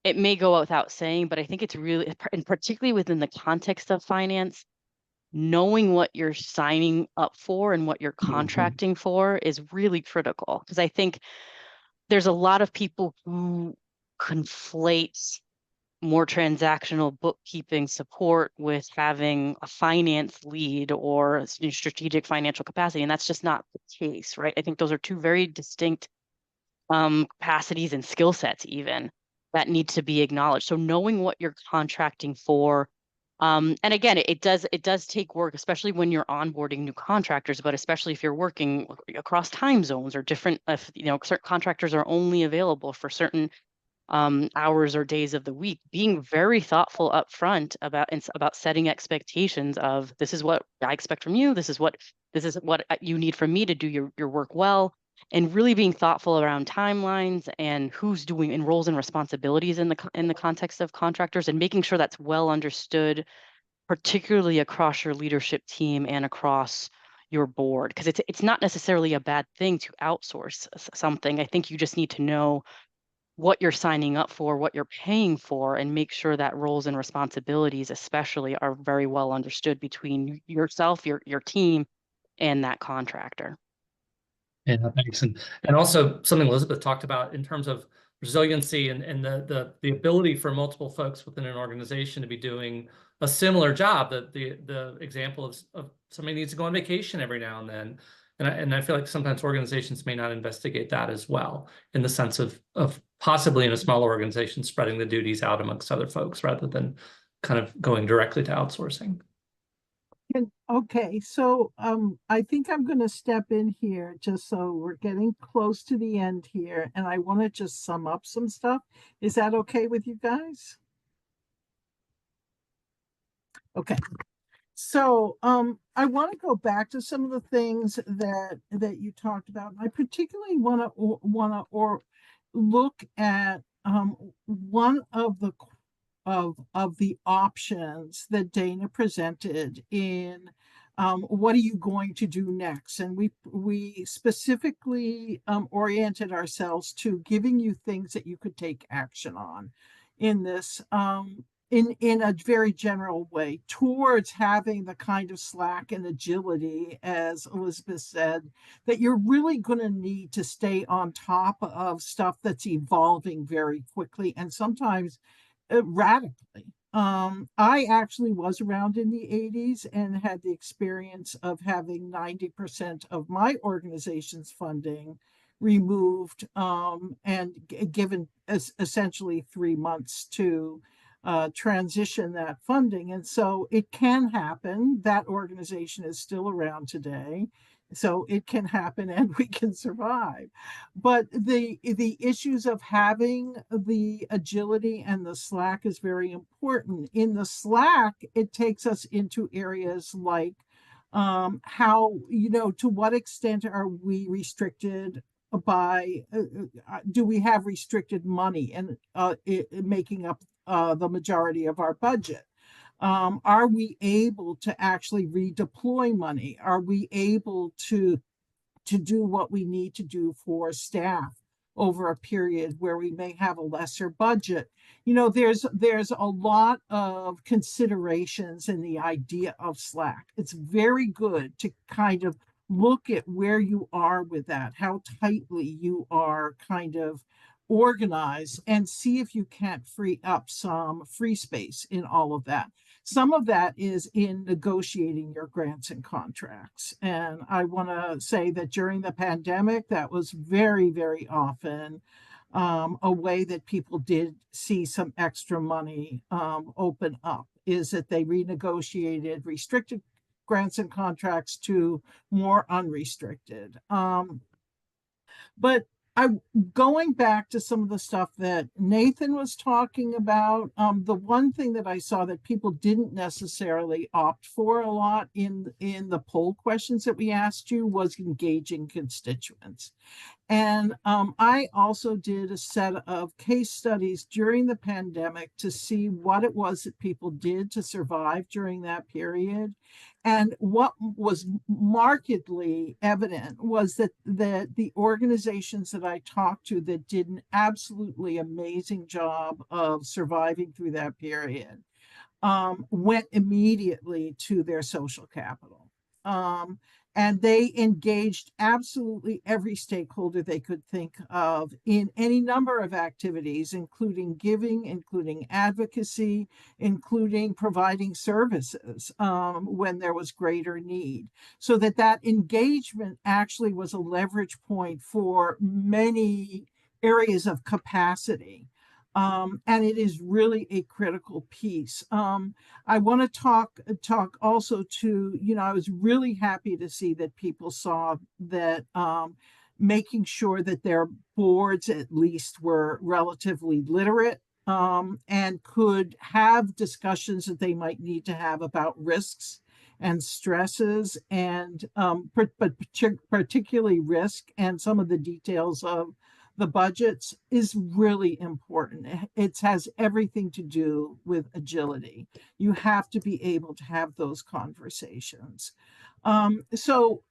it may go without saying, but I think it's really, and particularly within the context of finance, knowing what you're signing up for and what you're contracting for is really critical. Because I think there's a lot of people who conflate more transactional bookkeeping support with having a finance lead or strategic financial capacity. And that's just not the case, right? I think those are two very distinct capacities and skill sets even that need to be acknowledged. So knowing what you're contracting for, and again, it does take work, especially when you're onboarding new contractors, but especially if you're working across time zones or different, if certain contractors are only available for certain hours or days of the week, being very thoughtful up front about setting expectations of this is what I expect from you, this is what you need from me to do your work well, and really being thoughtful around timelines and who's doing and roles and responsibilities in the context of contractors, and making sure that's well understood, particularly across your leadership team and across your board, because it's not necessarily a bad thing to outsource something. I think you just need to know what you're signing up for, what you're paying for, and make sure that roles and responsibilities especially are very well understood between yourself, your team, and that contractor. Yeah, thanks. And also something Elizabeth talked about in terms of resiliency and the ability for multiple folks within an organization to be doing a similar job. The example of somebody needs to go on vacation every now and then. And I feel like sometimes organizations may not investigate that as well, in the sense of possibly in a smaller organization spreading the duties out amongst other folks rather than kind of going directly to outsourcing. Okay, so I think I'm going to step in here just so we're getting close to the end here, and I want to just sum up some stuff. Is that okay with you guys? Okay. So I want to go back to some of the things that you talked about. I particularly want to look at one of the options that Dana presented in what are you going to do next? And we specifically oriented ourselves to giving you things that you could take action on in this in a very general way towards having the kind of slack and agility, as Elizabeth said, that you're really going to need to stay on top of stuff that's evolving very quickly and sometimes radically. I actually was around in the 80s and had the experience of having 90% of my organization's funding removed and given essentially 3 months to transition that funding. And so it can happen. That organization is still around today. So it can happen and we can survive. But the issues of having the agility and the slack is very important. In the slack, it takes us into areas like how, to what extent are we restricted by, do we have restricted money and making up the majority of our budget? Are we able to actually redeploy money? Are we able to do what we need to do for staff over a period where we may have a lesser budget? There's a lot of considerations in the idea of slack. It's very good to kind of look at where you are with that, how tightly you are kind of organized, and see if you can't free up some free space in all of that. Some of that is in negotiating your grants and contracts. And I want to say that during the pandemic, that was very, very often a way that people did see some extra money open up, is that they renegotiated restricted grants and contracts to more unrestricted. But going back to some of the stuff that Nathan was talking about, the one thing that I saw that people didn't necessarily opt for a lot in the poll questions that we asked you was engaging constituents. And I also did a set of case studies during the pandemic to see what it was that people did to survive during that period. And what was markedly evident was that the organizations that I talked to that did an absolutely amazing job of surviving through that period went immediately to their social capital. And they engaged absolutely every stakeholder they could think of in any number of activities, including giving, including advocacy, including providing services when there was greater need. So that engagement actually was a leverage point for many areas of capacity. And it is really a critical piece. I want to talk also to, I was really happy to see that people saw that making sure that their boards at least were relatively literate and could have discussions that they might need to have about risks and stresses and but particularly risk and some of the details of the budgets is really important. It has everything to do with agility. You have to be able to have those conversations. So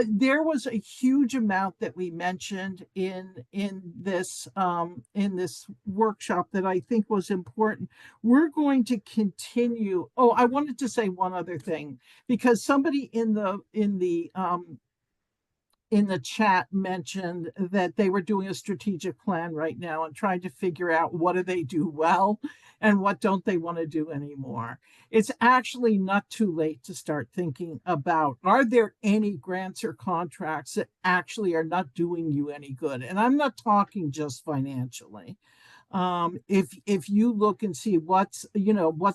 there was a huge amount that we mentioned in this workshop that I think was important. We're going to continue. Oh, I wanted to say one other thing, because somebody in the chat mentioned that they were doing a strategic plan right now and trying to figure out what do they do well and what don't they want to do anymore. It's actually not too late to start thinking about, are there any grants or contracts that actually are not doing you any good? And I'm not talking just financially. If you look and see what's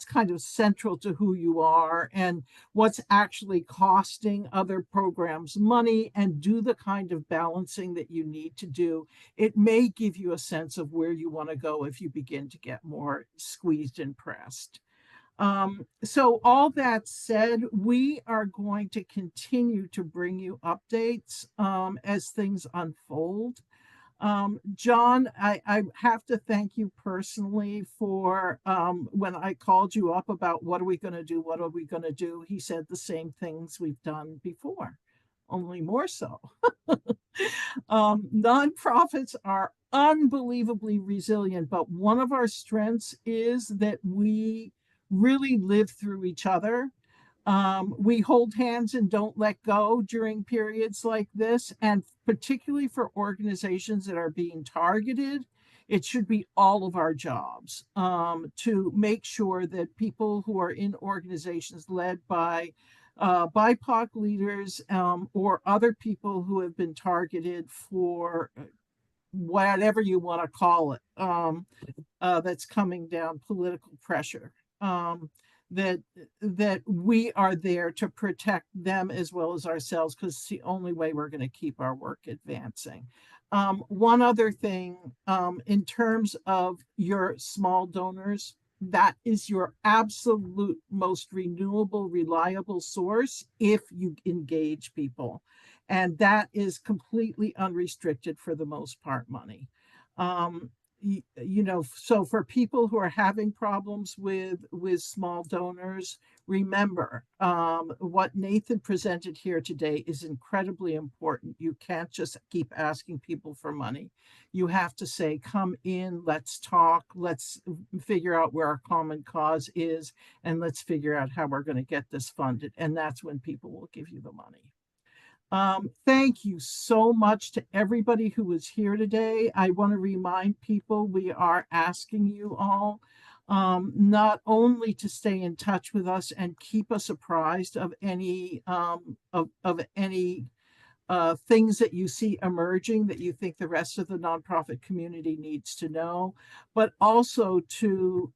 kind of central to who you are and what's actually costing other programs money, and do the kind of balancing that you need to do, it may give you a sense of where you want to go if you begin to get more squeezed and pressed. So all that said, we are going to continue to bring you updates as things unfold. John, I have to thank you personally for when I called you up about what are we going to do, what are we going to do, he said the same things we've done before, only more so. Nonprofits are unbelievably resilient, but one of our strengths is that we really live through each other. We hold hands and don't let go during periods like this. And particularly for organizations that are being targeted, it should be all of our jobs to make sure that people who are in organizations led by BIPOC leaders or other people who have been targeted for whatever you want to call it, that's coming down, political pressure. That we are there to protect them as well as ourselves, because it's the only way we're going to keep our work advancing. One other thing, in terms of your small donors, that is your absolute most renewable, reliable source if you engage people. And that is completely unrestricted for the most part money. So for people who are having problems with small donors, remember what Nathan presented here today is incredibly important. You can't just keep asking people for money. You have to say, come in, let's talk, let's figure out where our common cause is, and let's figure out how we're going to get this funded. And that's when people will give you the money. Thank you so much to everybody who was here today. I want to remind people we are asking you all not only to stay in touch with us and keep us apprised of any things that you see emerging that you think the rest of the nonprofit community needs to know, but also to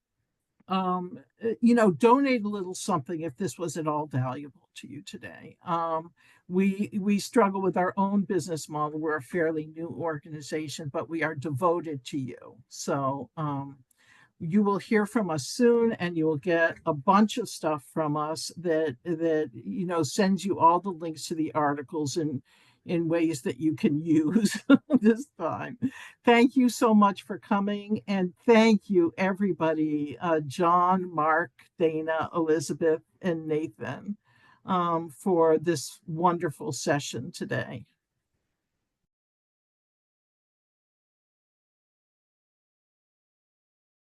donate a little something if this was at all valuable to you today. We struggle with our own business model. We're a fairly new organization, but we are devoted to you. So you will hear from us soon, and you will get a bunch of stuff from us that sends you all the links to the articles in ways that you can use this time. Thank you so much for coming, and thank you everybody, John, Mark, Dana, Elizabeth, and Nathan, for this wonderful session today.